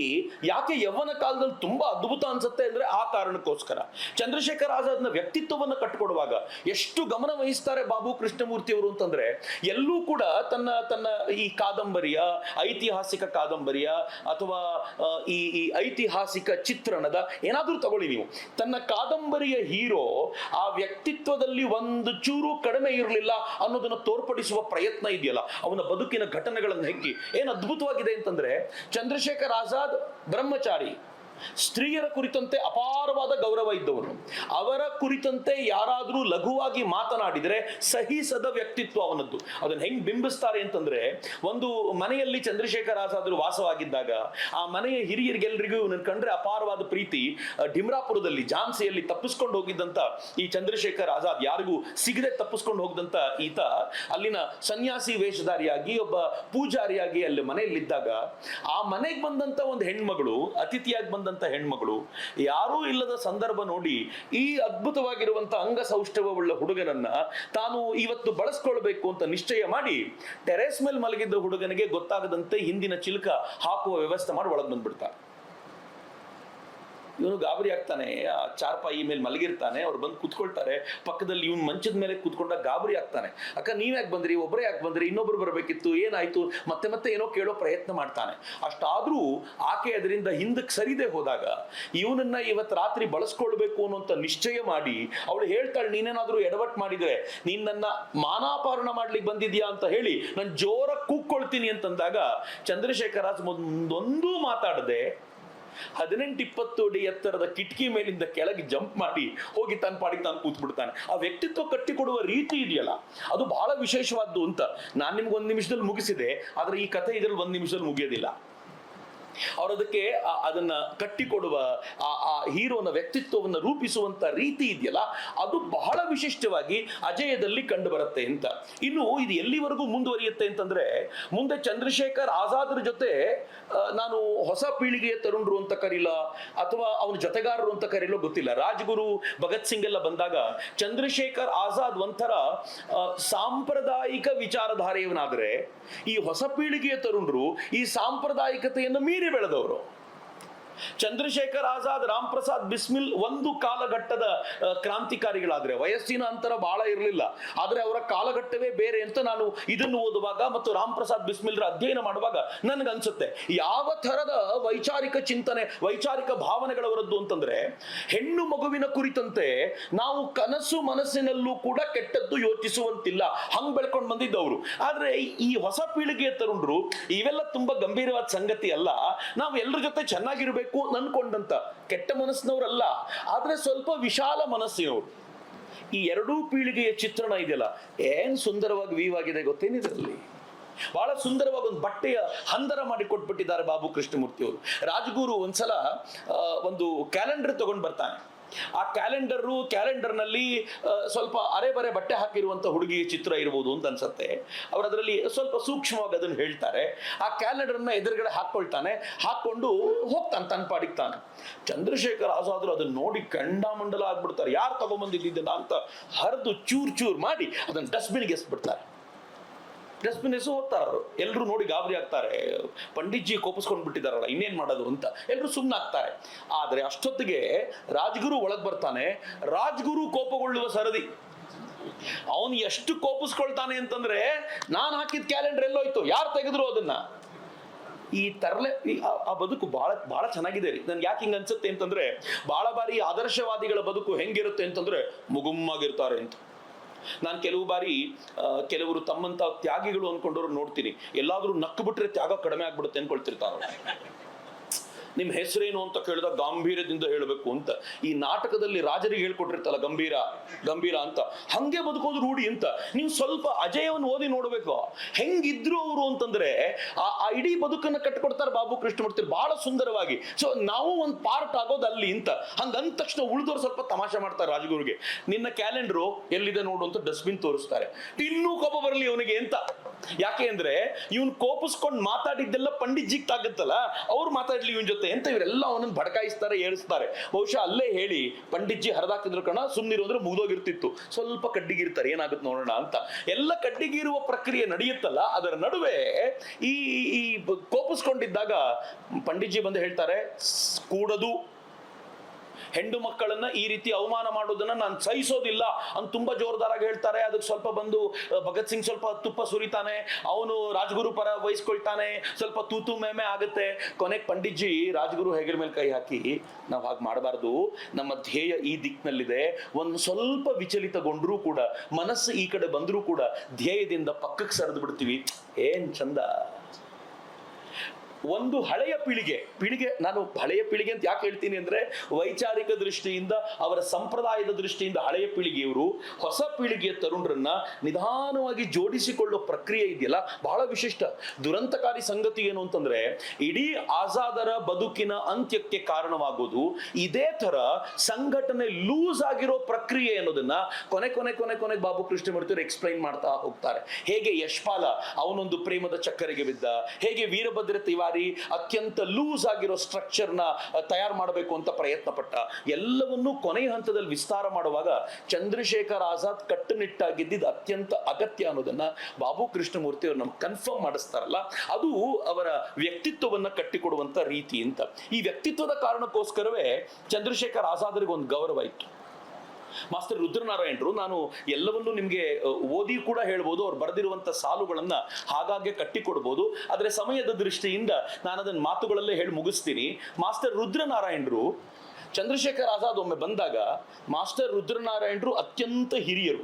ಯಾಕೆ ಯವ್ವನ ಕಾಲದಲ್ಲಿ ತುಂಬಾ ಅದ್ಭುತ ಅನ್ಸುತ್ತೆ ಅಂದ್ರೆ ಆ ಕಾರಣಕ್ಕೋಸ್ಕರ. ಚಂದ್ರಶೇಖರ್ ಆಜಾದ್ನ ವ್ಯಕ್ತಿತ್ವವನ್ನು ಕಟ್ಟಿಕೊಡುವಾಗ ಎಷ್ಟು ಗಮನ ವಹಿಸ್ತಾರೆ ಬಾಬು ಕೃಷ್ಣಮೂರ್ತಿ ಅವರು ಅಂತಂದ್ರೆ, ಎಲ್ಲೂ ಕೂಡ ತನ್ನ ಈ ಕಾದಂಬರಿಯ, ಐತಿಹಾಸಿಕ ಕಾದಂಬರಿಯ ಅಥವಾ ಈ ಐತಿಹಾಸಿಕ ಚಿತ್ರಣದ ಏನಾದ್ರೂ ತಗೊಳ್ಳಿ ನೀವು, ತನ್ನ ಕಾದಂಬರಿಯ ಹೀರೋ ಆ ವ್ಯಕ್ತಿತ್ವದಲ್ಲಿ ಒಂದು ಚೂರು ಕಡಿಮೆ ಇರಲಿಲ್ಲ ಅನ್ನೋದನ್ನ ತೋರ್ಪಡಿಸುವ ಪ್ರಯತ್ನ ಇದೆಯಲ್ಲ, ಅವನ ಬದುಕಿನ ಘಟನೆಗಳನ್ನು ಹೆಕ್ಕಿ ಏನ್ ಅದ್ಭುತವಾಗಿದೆ ಅಂತಂದ್ರೆ, ಚಂದ್ರಶೇಖರ್ ಆಜಾದ್ ಬ್ರಹ್ಮಚಾರಿ, ಸ್ತ್ರೀಯರ ಕುರಿತಂತೆ ಅಪಾರವಾದ ಗೌರವ ಇದ್ದವನು. ಅವರ ಕುರಿತಂತೆ ಯಾರಾದ್ರೂ ಲಘುವಾಗಿ ಮಾತನಾಡಿದರೆ ಸಹಿಸದ ವ್ಯಕ್ತಿತ್ವ ಅವನದ್ದು. ಅದನ್ನ ಹೆಂಗ್ ಬಿಂಬಿಸ್ತಾರೆ ಅಂತಂದ್ರೆ, ಒಂದು ಮನೆಯಲ್ಲಿ ಚಂದ್ರಶೇಖರ್ ಆಜಾದ್ರು ವಾಸವಾಗಿದ್ದಾಗ ಆ ಮನೆಯ ಹಿರಿಯರಿಗೆಲ್ರಿಗೂ ಇವನನ್ನು ಕಂಡ್ರೆ ಅಪಾರವಾದ ಪ್ರೀತಿ. ಢಿಮ್ರಾಪುರದಲ್ಲಿ, ಝಾನ್ಸಿಯಲ್ಲಿ ತಪ್ಪಿಸ್ಕೊಂಡು ಹೋಗಿದ್ದಂತ ಈ ಚಂದ್ರಶೇಖರ್ ಆಜಾದ್, ಯಾರಿಗೂ ಸಿಗದೆ ತಪ್ಪಿಸ್ಕೊಂಡು ಹೋಗಿದಂತ ಈತ ಅಲ್ಲಿನ ಸನ್ಯಾಸಿ ವೇಷಧಾರಿಯಾಗಿ ಒಬ್ಬ ಪೂಜಾರಿಯಾಗಿ ಅಲ್ಲಿ ಮನೆಯಲ್ಲಿದ್ದಾಗ ಆ ಮನೆಗೆ ಬಂದಂತ ಒಂದು ಹೆಣ್ಮಗಳು, ಅತಿಥಿಯಾಗಿ ಬಂದ ಹೆಣ್ಮಗಳು, ಯಾರೂ ಇಲ್ಲದ ಸಂದರ್ಭ ನೋಡಿ ಈ ಅದ್ಭುತವಾಗಿರುವಂತ ಅಂಗಸೌಷ್ಠವವುಳ್ಳ ಹುಡುಗನನ್ನ ತಾನು ಇವತ್ತು ಬಳಸ್ಕೊಳ್ಬೇಕು ಅಂತ ನಿಶ್ಚಯ ಮಾಡಿ ಟೆರೇಸ್ ಮೇಲೆ ಮಲಗಿದ್ದ ಹುಡುಗನಿಗೆ ಗೊತ್ತಾಗದಂತೆ ಹಿಂದಿನ ಚಿಲಕ ಹಾಕುವ ವ್ಯವಸ್ಥೆ ಮಾಡಿ ಒಳಗೆ ಬಂದ್ಬಿಡ್ತಾರೆ. ಇವನು ಗಾಬರಿ ಆಗ್ತಾನೆ, ಆ ಚಾರ್ಪಾಯಿ ಮೇಲೆ ಮಲಗಿರ್ತಾನೆ, ಅವ್ರು ಬಂದು ಕೂತ್ಕೊಳ್ತಾರೆ ಪಕ್ಕದಲ್ಲಿ, ಇವನ್ ಮಂಚದ ಮೇಲೆ ಕೂತ್ಕೊಂಡಾಗ ಗಾಬರಿ ಆಗ್ತಾನೆ. ಅಕ್ಕ ನೀವ್ ಯಾಕೆ ಬಂದ್ರಿ, ಒಬ್ಬರೇ ಯಾಕೆ ಬಂದ್ರಿ, ಇನ್ನೊಬ್ರು ಬರ್ಬೇಕಿತ್ತು, ಏನಾಯ್ತು, ಮತ್ತೆ ಏನೋ ಕೇಳೋ ಪ್ರಯತ್ನ ಮಾಡ್ತಾನೆ. ಅಷ್ಟಾದ್ರೂ ಆಕೆ ಅದರಿಂದ ಹಿಂದಕ್ಕೆ ಸರಿದೆ ಹೋದಾಗ ಇವನನ್ನ ಇವತ್ತು ರಾತ್ರಿ ಬಳಸ್ಕೊಳ್ಬೇಕು ಅನ್ನೋಂತ ನಿಶ್ಚಯ ಮಾಡಿ ಅವಳು ಹೇಳ್ತಾಳೆ, ನೀನೇನಾದ್ರೂ ಎಡವಟ್ ಮಾಡಿದ್ರೆ ನೀನ್ ನನ್ನ ಮಾನಾಪಹರಣ ಮಾಡ್ಲಿಕ್ಕೆ ಬಂದಿದ್ಯಾ ಅಂತ ಹೇಳಿ ನಾನು ಜೋರ ಕೂಕ್ಕೊಳ್ತೀನಿ ಅಂತಂದಾಗ ಚಂದ್ರಶೇಖರ್ ಒಂದೊಂದೂ ಮಾತಾಡದೆ 18-20 ಅಡಿ ಎತ್ತರದ ಕಿಟಕಿ ಮೇಲಿಂದ ಕೆಳಗೆ ಜಂಪ್ ಮಾಡಿ ಹೋಗಿ ತನ್ನ ಪಾಡಿಗೆ ತಾನು ಕೂತ್ಬಿಡ್ತಾನೆ. ಆ ವ್ಯಕ್ತಿತ್ವ ಕಟ್ಟಿಕೊಡುವ ರೀತಿ ಇದೆಯಲ್ಲ ಅದು ಬಹಳ ವಿಶೇಷವಾದ್ದು ಅಂತ ನಾನು ನಿಮ್ಗೆ 1 ನಿಮಿಷದಲ್ಲಿ ಮುಗಿಸಿದೆ, ಆದ್ರೆ ಈ ಕಥೆ ಇದ್ರಲ್ಲಿ 1 ನಿಮಿಷದಲ್ಲಿ ಮುಗಿಯೋದಿಲ್ಲ. ಅವರದಕ್ಕೆ ಅದನ್ನ ಕಟ್ಟಿಕೊಡುವ ಆ ಹೀರೋನ ವ್ಯಕ್ತಿತ್ವವನ್ನು ರೂಪಿಸುವಂತ ರೀತಿ ಇದೆಯಲ್ಲ ಅದು ಬಹಳ ವಿಶಿಷ್ಟವಾಗಿ ಅಜಯದಲ್ಲಿ ಕಂಡು ಬರುತ್ತೆ ಅಂತ. ಇನ್ನು ಇದು ಎಲ್ಲಿವರೆಗೂ ಮುಂದುವರಿಯುತ್ತೆ ಅಂತಂದ್ರೆ, ಮುಂದೆ ಚಂದ್ರಶೇಖರ್ ಆಜಾದ್ರ ಜೊತೆ ನಾನು ಹೊಸ ಪೀಳಿಗೆಯ ತರುಣರು ಅಂತ ಕರೀಲ ಅಥವಾ ಅವನ ಜೊತೆಗಾರರು ಅಂತ ಕರೀಲೋ ಗೊತ್ತಿಲ್ಲ, ರಾಜ್ಗುರು, ಭಗತ್ ಸಿಂಗ್ ಎಲ್ಲ ಬಂದಾಗ ಚಂದ್ರಶೇಖರ್ ಆಜಾದ್ ಒಂಥರ ಸಾಂಪ್ರದಾಯಿಕ ವಿಚಾರಧಾರೆಯವನಾದ್ರೆ, ಈ ಹೊಸ ಪೀಳಿಗೆಯ ತರುಣರು ಈ ಸಾಂಪ್ರದಾಯಿಕತೆಯನ್ನು ಮೀರಿ ಬೆಳೆದವರು. ಚಂದ್ರಶೇಖರ್ ಆಜಾದ್, ರಾಮ್ ಪ್ರಸಾದ್ ಬಿಸ್ಮಿಲ್ ಒಂದು ಕಾಲಘಟ್ಟದ ಕ್ರಾಂತಿಕಾರಿಗಳಾದ್ರೆ ವಯಸ್ಸಿನ ಅಂತರ ಬಹಳ ಇರಲಿಲ್ಲ, ಆದ್ರೆ ಅವರ ಕಾಲಘಟ್ಟವೇ ಬೇರೆ ಅಂತ ನಾನು ಇದನ್ನು ಓದುವಾಗ ಮತ್ತು ರಾಮ್ ಪ್ರಸಾದ್ ಬಿಸ್ಮಿಲ್ರ ಅಧ್ಯಯನ ಮಾಡುವಾಗ ನನ್ಗನ್ಸುತ್ತೆ. ಯಾವ ತರದ ವೈಚಾರಿಕ ಚಿಂತನೆ, ವೈಚಾರಿಕ ಭಾವನೆಗಳವರದ್ದು ಅಂತಂದ್ರೆ, ಹೆಣ್ಣು ಮಗುವಿನ ಕುರಿತಂತೆ ನಾವು ಕನಸು ಮನಸ್ಸಿನಲ್ಲೂ ಕೂಡ ಕೆಟ್ಟದ್ದು ಯೋಚಿಸುವಂತಿಲ್ಲ, ಹಂಗ್ ಬೆಳ್ಕೊಂಡು ಬಂದಿದ್ದವರು. ಆದ್ರೆ ಈ ಹೊಸ ಪೀಳಿಗೆಯ ತರುಣರು ಇವೆಲ್ಲ ತುಂಬಾ ಗಂಭೀರವಾದ ಸಂಗತಿ ಅಲ್ಲ, ನಾವು ಎಲ್ಲರ ಜೊತೆ ಚೆನ್ನಾಗಿರ್ಬೇಕು ಅನ್ಕೊಂಡಂತ ಕೆಟ್ಟ ಮನಸ್ಸಿನವರಲ್ಲ, ಆದ್ರೆ ಸ್ವಲ್ಪ ವಿಶಾಲ ಮನಸ್ಸಿನವರು. ಈ ಎರಡೂ ಪೀಳಿಗೆಯ ಚಿತ್ರಣ ಇದೆಯಲ್ಲ, ಏನ್ ಸುಂದರವಾಗಿ ವೀವ್ ಆಗಿದೆ ಗೊತ್ತೇನಿದ್ರಲ್ಲಿ. ಬಹಳ ಸುಂದರವಾಗಿ ಒಂದು ಬಟ್ಟೆಯ ಹಂದರ ಮಾಡಿ ಕೊಟ್ಬಿಟ್ಟಿದ್ದಾರೆ ಬಾಬು ಕೃಷ್ಣಮೂರ್ತಿ ಅವರು. ರಾಜಗುರು ಒಂದ್ಸಲ ಒಂದು ಕ್ಯಾಲೆಂಡರ್ ತಗೊಂಡ್ ಬರ್ತಾನೆ. ಆ ಕ್ಯಾಲೆಂಡರ್ನಲ್ಲಿ ಸ್ವಲ್ಪ ಅರೆ ಬರೆ ಬಟ್ಟೆ ಹಾಕಿರುವಂತ ಹುಡುಗಿಯ ಚಿತ್ರ ಇರ್ಬೋದು ಅಂತ ಅನ್ಸುತ್ತೆ. ಅವ್ರು ಅದರಲ್ಲಿ ಸ್ವಲ್ಪ ಸೂಕ್ಷ್ಮವಾಗಿ ಅದನ್ನು ಹೇಳ್ತಾರೆ. ಆ ಕ್ಯಾಲೆಂಡರ್ನ ಎದುರುಗಡೆ ಹಾಕೊಂಡು ಹೋಗ್ತಾನೆ ತನ್ನ ಪಾಡಿಗೆ ತಾನೆ. ಚಂದ್ರಶೇಖರ್ ಆಜಾದ್ರು ಅದನ್ನ ನೋಡಿ ಕೆಂಡಾಮಂಡಲ ಆಗ್ಬಿಡ್ತಾರೆ. ಯಾರು ತಗೊಂಡ್ಬಂದಿದ್ದ ಅಂತ ಹರಿದು ಚೂರ್ ಮಾಡಿ ಅದನ್ನ ಡಸ್ಟ್ಬಿನ್ಗೆ ಎಸ್ಬಿಡ್ತಾರೆ. ಡಸ್ಟ್ಬಿನ್ ಎಸು ಹೋಗ್ತಾರ ಅವರು. ಎಲ್ಲರೂ ನೋಡಿ ಗಾಬರಿ ಆಗ್ತಾರೆ, ಪಂಡಿತ್ಜಿ ಕೋಪಿಸ್ಕೊಂಡು ಬಿಟ್ಟಿದಾರಲ್ಲ, ಇನ್ನೇನ್ ಮಾಡೋದು ಅಂತ ಎಲ್ಲರೂ ಸುಮ್ಮನೆ ಆಗ್ತಾರೆ. ಆದ್ರೆ ಅಷ್ಟೊತ್ತಿಗೆ ರಾಜ್ಗುರು ಒಳಗ್ ಬರ್ತಾನೆ. ರಾಜ್ಗುರು ಕೋಪಗೊಳ್ಳುವ ಸರದಿ. ಅವನು ಎಷ್ಟು ಕೋಪಿಸ್ಕೊಳ್ತಾನೆ ಅಂತಂದ್ರೆ, ನಾನು ಹಾಕಿದ ಕ್ಯಾಲೆಂಡರ್ ಎಲ್ಲೋಯ್ತು, ಯಾರು ತೆಗೆದ್ರು ಅದನ್ನ. ಈ ತರಲೆ ಆ ಬದುಕು ಬಹಳ ಚೆನ್ನಾಗಿದೆ ರೀ. ನನ್ಗೆ ಯಾಕೆ ಹಿಂಗ ಅನ್ಸುತ್ತೆ ಅಂತಂದ್ರೆ, ಬಹಳ ಬಾರಿ ಆದರ್ಶವಾದಿಗಳ ಬದುಕು ಹೆಂಗಿರುತ್ತೆ ಅಂತಂದ್ರೆ ಮುಗುಮ್ಮಾಗಿರ್ತಾರೆ ಅಂತ. ನಾನು ಕೆಲವು ಬಾರಿ ಕೆಲವರು ತಮ್ಮಂತ ತ್ಯಾಗಿಗಳು ಅನ್ಕೊಂಡವ್ರು ನೋಡ್ತೀನಿ, ಎಲ್ಲಾದ್ರೂ ನಕ್ಕು ಬಿಟ್ರೆ ತ್ಯಾಗ ಕಡಿಮೆ ಆಗ್ಬಿಡುತ್ತೆ ಅನ್ಕೊಳ್ತಿರ್ತಾರ. ನಿಮ್ ಹೆಸರೇನು ಅಂತ ಕೇಳಿದಾಗ ಗಾಂಭೀರ್ಯದಿಂದ ಹೇಳಬೇಕು ಅಂತ. ಈ ನಾಟಕದಲ್ಲಿ ರಾಜರಿಗೆ ಹೇಳ್ಕೊಟ್ಟಿರ್ತಲ್ಲ ಗಂಭೀರ ಅಂತ, ಹಂಗೆ ಬದುಕೋದು ರೂಢಿ ಅಂತ. ನೀವು ಸ್ವಲ್ಪ ಅಜಯವನ್ನು ಓದಿ ನೋಡ್ಬೇಕು, ಹೆಂಗಿದ್ರು ಅವರು ಅಂತಂದ್ರೆ ಆ ಇಡೀ ಬದುಕನ್ನ ಕಟ್ಕೊಡ್ತಾರೆ ಬಾಬು ಕೃಷ್ಣಮೂರ್ತಿ ಬಹಳ ಸುಂದರವಾಗಿ. ಸೊ ನಾವು ಒಂದು ಪಾರ್ಟ್ ಆಗೋದು ಅಲ್ಲಿ ಅಂತ. ಹಂಗಂದ ತಕ್ಷಣ ಉಳಿದವ್ರು ಸ್ವಲ್ಪ ತಮಾಷೆ ಮಾಡ್ತಾರೆ ರಾಜಗುರುಗೆ. ನಿನ್ನ ಕ್ಯಾಲೆಂಡರು ಎಲ್ಲಿದೆ ನೋಡು ಅಂತ ಡಸ್ಟ್ಬಿನ್ ತೋರಿಸ್ತಾರೆ. ಇನ್ನೂ ಕೋಪ ಬರಲಿ ಅವನಿಗೆ ಅಂತ. ಯಾಕೆ ಅಂದ್ರೆ ಇವನ್ ಕೋಪಿಸ್ಕೊಂಡು ಮಾತಾಡಿದ್ದೆಲ್ಲ ಪಂಡಿತ್ಜಿಗ್ ತಾಗುತ್ತಲ್ಲ, ಅವ್ರು ಮಾತಾಡ್ಲಿ ಇವನ್ ಜೊತೆ ಅಂತ ಇವರೆಲ್ಲ ಅವನನ್ನು ಬಡಕಾಯಿಸ್ತಾರೆ, ಏರಿಸ್ತಾರೆ. ಬಹುಶಃ ಅಲ್ಲೇ ಹೇಳಿ ಪಂಡಿತ್ಜಿ ಹರಿದಾಕ್ತಿದ್ರು ಕಣ, ಸುಮ್ನಿರು ಅಂದ್ರೆ ಮುಗಿದೋಗಿರ್ತಿತ್ತು. ಸ್ವಲ್ಪ ಕಡ್ಡಿಗಿರ್ತಾರೆ, ಏನಾಗುತ್ತೆ ನೋಡೋಣ ಅಂತ. ಎಲ್ಲ ಕಡ್ಡಿಗಿರುವ ಪ್ರಕ್ರಿಯೆ ನಡೆಯುತ್ತಲ್ಲ, ಅದರ ನಡುವೆ ಈ ಕೋಪಿಸ್ಕೊಂಡಿದ್ದಾಗ ಪಂಡಿತ್ಜಿ ಬಂದು ಹೇಳ್ತಾರೆ, ಕೂಡದು, ಹೆಣ್ಣು ಮಕ್ಕಳನ್ನ ಈ ರೀತಿ ಅವಮಾನ ಮಾಡೋದನ್ನ ನಾನು ಸಹಿಸೋದಿಲ್ಲ ಅಂತ ತುಂಬಾ ಜೋರ್ದಾರಾಗಿ ಹೇಳ್ತಾರೆ. ಅದಕ್ಕೆ ಸ್ವಲ್ಪ ಬಂದು ಭಗತ್ ಸಿಂಗ್ ಸ್ವಲ್ಪ ತುಪ್ಪ ಸುರಿತಾನೆ, ಅವನು ರಾಜ್ಗುರು ಪರ ವಹಿಸ್ಕೊಳ್ತಾನೆ, ಸ್ವಲ್ಪ ತೂತು ಮೇಮೆ ಆಗುತ್ತೆ. ಕೊನೆಗೆ ಪಂಡಿತ್ಜಿ ರಾಜ್ಗುರು ಹೆಗಲ ಮೇಲೆ ಕೈ ಹಾಕಿ, ನಾವು ಹಾಗೆ ಮಾಡಬಾರ್ದು, ನಮ್ಮ ಧ್ಯೇಯ ಈ ದಿಕ್ಕಿನಲ್ಲಿದೆ, ಒಂದು ಸ್ವಲ್ಪ ವಿಚಲಿತಗೊಂಡ್ರೂ ಕೂಡ, ಮನಸ್ಸು ಈ ಕಡೆ ಬಂದ್ರೂ ಕೂಡ ಧ್ಯೇಯದಿಂದ ಪಕ್ಕಕ್ಕೆ ಸರಿದು ಬಿಡ್ತೀವಿ. ಏನ್ ಚಂದ. ಒಂದು ಹಳೆಯ ಪೀಳಿಗೆ ನಾನು ಹಳೆಯ ಪೀಳಿಗೆ ಅಂತ ಯಾಕೆ ಹೇಳ್ತೀನಿ ಅಂದ್ರೆ, ವೈಚಾರಿಕ ದೃಷ್ಟಿಯಿಂದ, ಅವರ ಸಂಪ್ರದಾಯದ ದೃಷ್ಟಿಯಿಂದ ಹಳೆಯ ಪೀಳಿಗೆಯವರು ಹೊಸ ಪೀಳಿಗೆಯ ತರುಣರನ್ನ ನಿಧಾನವಾಗಿ ಜೋಡಿಸಿಕೊಳ್ಳುವ ಪ್ರಕ್ರಿಯೆ ಇದೆಯಲ್ಲ, ಬಹಳ ವಿಶಿಷ್ಟ. ದುರಂತಕಾರಿ ಸಂಗತಿ ಏನು ಅಂತಂದ್ರೆ, ಇಡೀ ಆಜಾದರ ಬದುಕಿನ ಅಂತ್ಯಕ್ಕೆ ಕಾರಣವಾಗೋದು ಇದೇ ತರ ಸಂಘಟನೆ ಲೂಸ್ ಆಗಿರೋ ಪ್ರಕ್ರಿಯೆ ಅನ್ನೋದನ್ನ ಕೊನೆ ಬಾಬು ಕೃಷ್ಣಮೂರ್ತಿ ಅವರು ಎಕ್ಸ್ಪ್ಲೈನ್ ಮಾಡ್ತಾ ಹೋಗ್ತಾರೆ. ಹೇಗೆ ಯಶ್ಪಾಲ ಅವನೊಂದು ಪ್ರೇಮದ ಚಕ್ಕರೆಗೆ ಬಿದ್ದ, ಹೇಗೆ ವೀರಭದ್ರ ತಿವಾರಿ ಅತ್ಯಂತ ಲೂಸ್ ಆಗಿರೋ ಸ್ಟ್ರಕ್ಚರ್ ನ ತಯಾರು ಮಾಡಬೇಕು ಅಂತ ಪ್ರಯತ್ನ ಪಟ್ಟ. ಎಲ್ಲವನ್ನೂ ಕೊನೆಯ ಹಂತದಲ್ಲಿ ವಿಸ್ತಾರ ಮಾಡುವಾಗ ಚಂದ್ರಶೇಖರ್ ಆಜಾದ್ ಕಟ್ಟುನಿಟ್ಟಾಗಿದ್ದ ಅತ್ಯಂತ ಅಗತ್ಯ ಅನ್ನೋದನ್ನ ಬಾಬು ಕೃಷ್ಣಮೂರ್ತಿ ಅವರು ನಮ್ಗೆ ಕನ್ಫರ್ಮ್ ಮಾಡಿಸ್ತಾರಲ್ಲ, ಅದು ಅವರ ವ್ಯಕ್ತಿತ್ವವನ್ನ ಕಟ್ಟಿಕೊಡುವಂತ ರೀತಿ ಅಂತ. ಈ ವ್ಯಕ್ತಿತ್ವದ ಕಾರಣಕ್ಕೋಸ್ಕರವೇ ಚಂದ್ರಶೇಖರ್ ಆಜಾದ್ರಿಗೆ ಒಂದು ಗೌರವ ಇತ್ತು. ಮಾಸ್ಟರ್ ರುದ್ರನಾರಾಯಣರು, ನಾನು ಎಲ್ಲವನ್ನೂ ನಿಮ್ಗೆ ಓದಿ ಕೂಡ ಹೇಳ್ಬೋದು, ಅವ್ರು ಬರೆದಿರುವಂತ ಸಾಲುಗಳನ್ನ ಹಾಗಾಗಿ ಕಟ್ಟಿಕೊಡ್ಬೋದು, ಆದ್ರೆ ಸಮಯದ ದೃಷ್ಟಿಯಿಂದ ನಾನು ಅದನ್ನ ಮಾತುಗಳಲ್ಲೇ ಹೇಳಿ ಮುಗಿಸ್ತೀನಿ. ಮಾಸ್ಟರ್ ರುದ್ರನಾರಾಯಣರು ಚಂದ್ರಶೇಖರ್ ಆಜಾದ್ ಒಮ್ಮೆ ಬಂದಾಗ, ಮಾಸ್ಟರ್ ರುದ್ರನಾರಾಯಣರು ಅತ್ಯಂತ ಹಿರಿಯರು.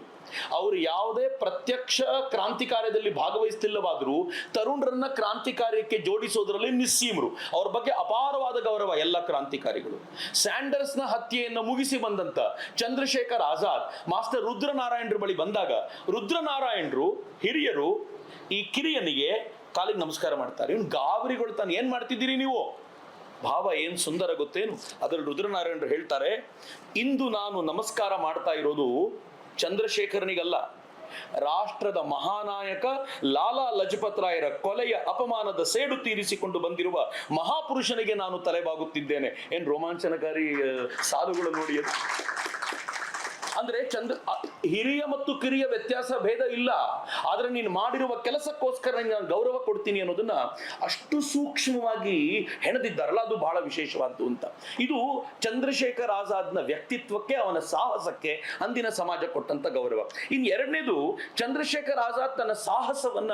ಅವರು ಯಾವುದೇ ಪ್ರತ್ಯಕ್ಷ ಕ್ರಾಂತಿ ಕಾರ್ಯದಲ್ಲಿ ಭಾಗವಹಿಸ್ತಿಲ್ಲವಾದರೂ ತರುಣರನ್ನ ಕ್ರಾಂತಿ ಕಾರ್ಯಕ್ಕೆ ಜೋಡಿಸೋದ್ರಲ್ಲಿ ನಿಸ್ಸೀಮರು. ಅವ್ರ ಬಗ್ಗೆ ಅಪಾರವಾದ ಗೌರವ ಎಲ್ಲ ಕ್ರಾಂತಿಕಾರಿಗಳು. ಸ್ಯಾಂಡರ್ಸ್ನ ಹತ್ಯೆಯನ್ನು ಮುಗಿಸಿ ಬಂದಂತ ಚಂದ್ರಶೇಖರ್ ಆಜಾದ್ ಮಾಸ್ಟರ್ ರುದ್ರನಾರಾಯಣರ ಬಳಿ ಬಂದಾಗ, ರುದ್ರನಾರಾಯಣರು ಹಿರಿಯರು ಈ ಕಿರಿಯನಿಗೆ ಕಾಲಿಗೆ ನಮಸ್ಕಾರ ಮಾಡ್ತಾರೆ. ಇವ್ನು ಗಾಬರಿಗೊಳ್ತಾನೆ, ಏನ್ ಮಾಡ್ತಿದ್ದೀರಿ ನೀವು? ಭಾವ ಏನ್ ಸುಂದರ ಗೊತ್ತೇನು? ಅದರಲ್ಲಿ ರುದ್ರನಾರಾಯಣರು ಹೇಳ್ತಾರೆ, ಇಂದು ನಾನು ನಮಸ್ಕಾರ ಮಾಡ್ತಾ ಇರೋದು ಚಂದ್ರಶೇಖರನಿಗಲ್ಲ, ರಾಷ್ಟ್ರದ ಮಹಾನಾಯಕ ಲಾಲಾ ಲಜಪತ್ ರಾಯರ ಕೊಲೆಯ ಅಪಮಾನದ ಸೇಡು ತೀರಿಸಿಕೊಂಡು ಬಂದಿರುವ ಮಹಾಪುರುಷನಿಗೆ ನಾನು ತಲೆಬಾಗುತ್ತಿದ್ದೇನೆ. ಏನ್ ರೋಮಾಂಚನಕಾರಿ ಸಾಲುಗಳು ನೋಡಿ. ಅಂದ್ರೆ ಹಿರಿಯ ಮತ್ತು ಕಿರಿಯ ವ್ಯತ್ಯಾಸ ಭೇದ ಇಲ್ಲ, ಆದ್ರೆ ನೀನು ಮಾಡಿರುವ ಕೆಲಸಕ್ಕೋಸ್ಕರ ನಾನು ಗೌರವ ಕೊಡ್ತೀನಿ ಅನ್ನೋದನ್ನ ಅಷ್ಟು ಸೂಕ್ಷ್ಮವಾಗಿ ಹೆಣೆದಿದ್ದಾರಲ್ಲ, ಅದು ಬಹಳ ವಿಶೇಷವಾದ್ದು ಅಂತ. ಇದು ಚಂದ್ರಶೇಖರ್ ಆಜಾದ್ನ ವ್ಯಕ್ತಿತ್ವಕ್ಕೆ, ಅವನ ಸಾಹಸಕ್ಕೆ ಅಂದಿನ ಸಮಾಜ ಕೊಟ್ಟಂತ ಗೌರವ. ಇನ್ ಎರಡನೇದು, ಚಂದ್ರಶೇಖರ್ ಆಜಾದ್ ತನ್ನ ಸಾಹಸವನ್ನ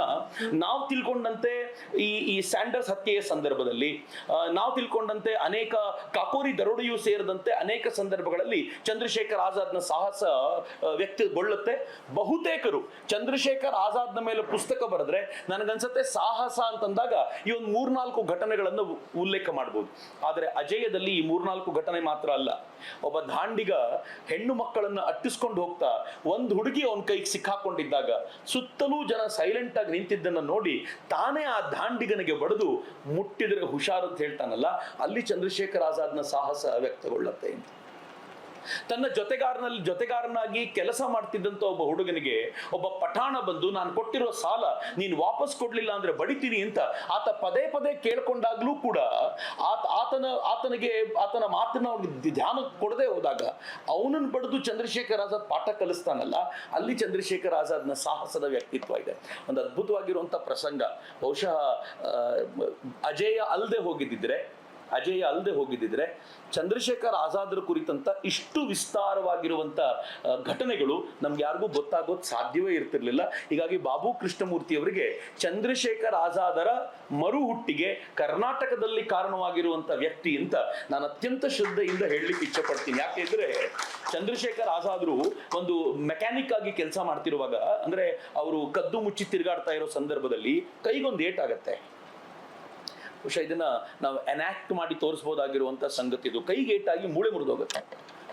ನಾವು ತಿಳ್ಕೊಂಡಂತೆ ಈ ಸ್ಯಾಂಡರ್ಸ್ ಹತ್ಯೆಯ ಸಂದರ್ಭದಲ್ಲಿ, ನಾವು ತಿಳ್ಕೊಂಡಂತೆ ಅನೇಕ ಕಾಕೋರಿ ದರೋಡೆಯೂ ಸೇರಿದಂತೆ ಅನೇಕ ಸಂದರ್ಭಗಳಲ್ಲಿ ಚಂದ್ರಶೇಖರ್ ಆಜಾದ್ನ ಸಾಹಸ ವ್ಯಕ್ತಗೊಳ್ಳುತ್ತೆ. ಬಹುತೇಕರು ಚಂದ್ರಶೇಖರ್ ಆಜಾದ್ನ ಮೇಲೆ ಪುಸ್ತಕ ಬರೆದ್ರೆ ನನಗನ್ಸುತ್ತೆ ಸಾಹಸ ಅಂತಂದಾಗ ಈ ಒಂದು 3-4 ಘಟನೆಗಳನ್ನು ಉಲ್ಲೇಖ ಮಾಡಬಹುದು. ಆದ್ರೆ ಅಜೇಯದಲ್ಲಿ ಈ 3-4 ಘಟನೆ ಮಾತ್ರ ಅಲ್ಲ. ಒಬ್ಬ ದಾಂಡಿಗ ಹೆಣ್ಣು ಮಕ್ಕಳನ್ನ ಅಟ್ಟಿಸ್ಕೊಂಡು ಹೋಗ್ತಾ ಒಂದು ಹುಡುಗಿ ಅವನ ಕೈಗೆ ಸಿಕ್ಕಾಕೊಂಡಿದ್ದಾಗ ಸುತ್ತಲೂ ಜನ ಸೈಲೆಂಟ್ ಆಗಿ ನಿಂತಿದ್ದನ್ನ ನೋಡಿ ತಾನೇ ಆ ದಾಂಡಿಗನಿಗೆ ಬಡಿದು ಮುಟ್ಟಿದ್ರೆ ಹುಷಾರು ಅಂತ ಹೇಳ್ತಾನಲ್ಲ, ಅಲ್ಲಿ ಚಂದ್ರಶೇಖರ್ ಆಜಾದ್ನ ಸಾಹಸ ವ್ಯಕ್ತಗೊಳ್ಳುತ್ತೆ. ತನ್ನ ಜೊತೆಗಾರನಾಗಿ ಕೆಲಸ ಮಾಡ್ತಿದ್ದಂತ ಒಬ್ಬ ಹುಡುಗನಿಗೆ ಒಬ್ಬ ಪಠಾಣ ಬಂದು, ನಾನು ಕೊಟ್ಟಿರೋ ಸಾಲ ನೀನು ವಾಪಸ್ ಕೊಡ್ಲಿಲ್ಲ ಅಂದ್ರೆ ಬಡಿತೀನಿ ಅಂತ ಆತ ಪದೇ ಪದೇ ಕೇಳ್ಕೊಂಡಾಗ್ಲೂ ಕೂಡ ಆತನ ಮಾತನ್ನ ಅವ್ನಿಗೆ ಧ್ಯಾನ ಕೊಡದೆ ಹೋದಾಗ ಅವನನ್ನು ಬಡಿದು ಚಂದ್ರಶೇಖರ್ ಆಜಾದ್ ಪಾಠ ಕಲಿಸ್ತಾನಲ್ಲ, ಅಲ್ಲಿ ಚಂದ್ರಶೇಖರ್ ಆಜಾದ್ನ ಸಾಹಸದ ವ್ಯಕ್ತಿತ್ವ ಇದೆ. ಒಂದು ಅದ್ಭುತವಾಗಿರುವಂತ ಪ್ರಸಂಗ. ಬಹುಶಃ ಅಜೇಯ ಅಲ್ಲದೆ ಹೋಗಿದ್ದಿದ್ರೆ ಚಂದ್ರಶೇಖರ್ ಆಜಾದ್ರ ಕುರಿತಂತ ಇಷ್ಟು ವಿಸ್ತಾರವಾಗಿರುವಂತ ಘಟನೆಗಳು ನಮ್ಗೆ ಯಾರಿಗೂ ಗೊತ್ತಾಗೋದು ಸಾಧ್ಯವೇ ಇರ್ತಿರ್ಲಿಲ್ಲ. ಹೀಗಾಗಿ ಬಾಬು ಕೃಷ್ಣಮೂರ್ತಿ ಅವರಿಗೆ ಚಂದ್ರಶೇಖರ್ ಆಜಾದರ ಮರು ಹುಟ್ಟಿಗೆ ಕರ್ನಾಟಕದಲ್ಲಿ ಕಾರಣವಾಗಿರುವಂತ ವ್ಯಕ್ತಿ ಅಂತ ನಾನು ಅತ್ಯಂತ ಶ್ರದ್ಧೆಯಿಂದ ಹೇಳಲಿಕ್ಕೆ ಇಚ್ಛೆ ಪಡ್ತೀನಿ. ಯಾಕೆಂದ್ರೆ ಚಂದ್ರಶೇಖರ್ ಆಜಾದ್ರು ಒಂದು ಮೆಕ್ಯಾನಿಕ್ ಆಗಿ ಕೆಲಸ ಮಾಡ್ತಿರುವಾಗ, ಅಂದ್ರೆ ಅವರು ಕದ್ದು ಮುಚ್ಚಿ ತಿರುಗಾಡ್ತಾ ಇರೋ ಸಂದರ್ಭದಲ್ಲಿ ಕೈಗೊಂದು ಏಟಾಗತ್ತೆ. ಬಹುಶಃ ಇದನ್ನ ನಾವು ಎನಾಕ್ಟ್ ಮಾಡಿ ತೋರಿಸಬಹುದಾಗಿರುವಂತ ಸಂಗತಿ ಇದು. ಕೈಗೆ ಏಟಾಗಿ ಮೂಳೆ ಮುರಿದೋಗುತ್ತೆ.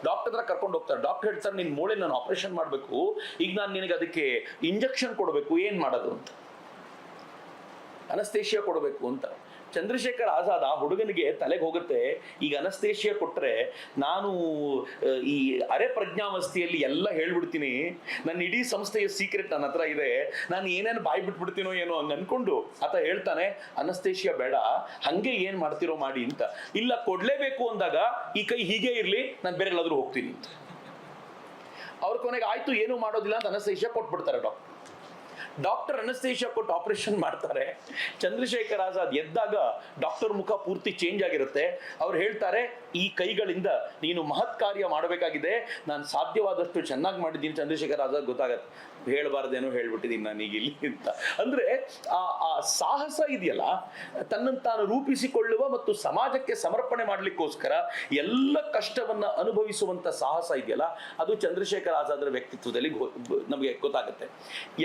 ಡಾಕ್ಟರ್ ಹತ್ರ ಕರ್ಕೊಂಡು ಹೋಗ್ತಾರೆ. ಡಾಕ್ಟರ್ ಹೇಳ್ತಾರೆ, ನಿನ್ ಮೂಳೆ ನಾನು ಆಪರೇಷನ್ ಮಾಡಬೇಕು, ಈಗ ನಾನು ನಿನಗೆ ಅದಕ್ಕೆ ಇಂಜೆಕ್ಷನ್ ಕೊಡಬೇಕು, ಏನ್ ಮಾಡೋದು ಅಂತ, ಅನಸ್ತೇಶಿಯಾ ಕೊಡಬೇಕು ಅಂತ. ಚಂದ್ರಶೇಖರ್ ಆಜಾದ್ ಆ ಹುಡುಗನಿಗೆ ತಲೆಗೆ ಹೋಗುತ್ತೆ, ಈಗ ಅನಸ್ತೇಶಿಯಾ ಕೊಟ್ರೆ ನಾನು ಈ ಅರೆ ಪ್ರಜ್ಞಾವಸ್ಥೆಯಲ್ಲಿ ಎಲ್ಲ ಹೇಳ್ಬಿಡ್ತೀನಿ, ನನ್ನ ಇಡೀ ಸಂಸ್ಥೆಯ ಸೀಕ್ರೆಟ್ ನನ್ನ ಹತ್ರ ಇದೆ, ನಾನು ಏನೇನು ಬಾಯಿ ಬಿಟ್ಬಿಡ್ತೀನೋ ಏನೋ ಹಂಗ ಅನ್ಕೊಂಡು ಆತ ಹೇಳ್ತಾನೆ, ಅನಸ್ತೇಶಿಯಾ ಬೇಡ, ಹಂಗೆ ಏನ್ ಮಾಡ್ತಿರೋ ಮಾಡಿ ಅಂತ. ಇಲ್ಲ ಕೊಡ್ಲೇಬೇಕು ಅಂದಾಗ ಈ ಕೈ ಹೀಗೆ ಇರ್ಲಿ, ನಾನು ಬೇರೆ ಎಲ್ಲಾದ್ರೂ ಹೋಗ್ತೀನಿ ಅಂತ. ಅವ್ರ ಕೊನೆಗೆ ಆಯ್ತು ಏನು ಮಾಡೋದಿಲ್ಲ ಅಂತ ಅನಸ್ತೇಶಿಯಾ ಕೊಟ್ಬಿಡ್ತಾರೆ. ಡಾಕ್ಟರ್ ಅನಸ್ತೇಶಿಯಾ ಕೊಟ್ಟು ಆಪರೇಷನ್ ಮಾಡ್ತಾರೆ. ಚಂದ್ರಶೇಖರ್ ಆಜಾದ್ ಎದ್ದಾಗ ಡಾಕ್ಟರ್ ಮುಖ ಪೂರ್ತಿ ಚೇಂಜ್ ಆಗಿರುತ್ತೆ. ಅವ್ರು ಹೇಳ್ತಾರೆ, ಈ ಕೈಗಳಿಂದ ನೀನು ಮಹತ್ ಕಾರ್ಯ ಮಾಡಬೇಕಾಗಿದೆ, ನಾನು ಸಾಧ್ಯವಾದಷ್ಟು ಚೆನ್ನಾಗಿ ಮಾಡಿದ್ದೀನಿ. ಚಂದ್ರಶೇಖರ್ ಆಜಾದ್ ಗೊತ್ತಾಗತ್ತೆ, ಹೇಳ್ಬಾರ್ದೇನೋ ಹೇಳ್ಬಿಟ್ಟಿದ್ದೀನಿ ನಾನೀಗ ಇಲ್ಲಿ ಅಂತ. ಅಂದ್ರೆ ಆ ಸಾಹಸ ಇದೆಯಲ್ಲ, ತನ್ನನ್ನು ತಾನು ರೂಪಿಸಿಕೊಳ್ಳುವ ಮತ್ತು ಸಮಾಜಕ್ಕೆ ಸಮರ್ಪಣೆ ಮಾಡ್ಲಿಕ್ಕೋಸ್ಕರ ಎಲ್ಲ ಕಷ್ಟವನ್ನ ಅನುಭವಿಸುವಂತ ಸಾಹಸ ಇದೆಯಲ್ಲ, ಅದು ಚಂದ್ರಶೇಖರ್ ಆಜಾದ್ರ ವ್ಯಕ್ತಿತ್ವದಲ್ಲಿ ನಮಗೆ ಗೊತ್ತಾಗುತ್ತೆ.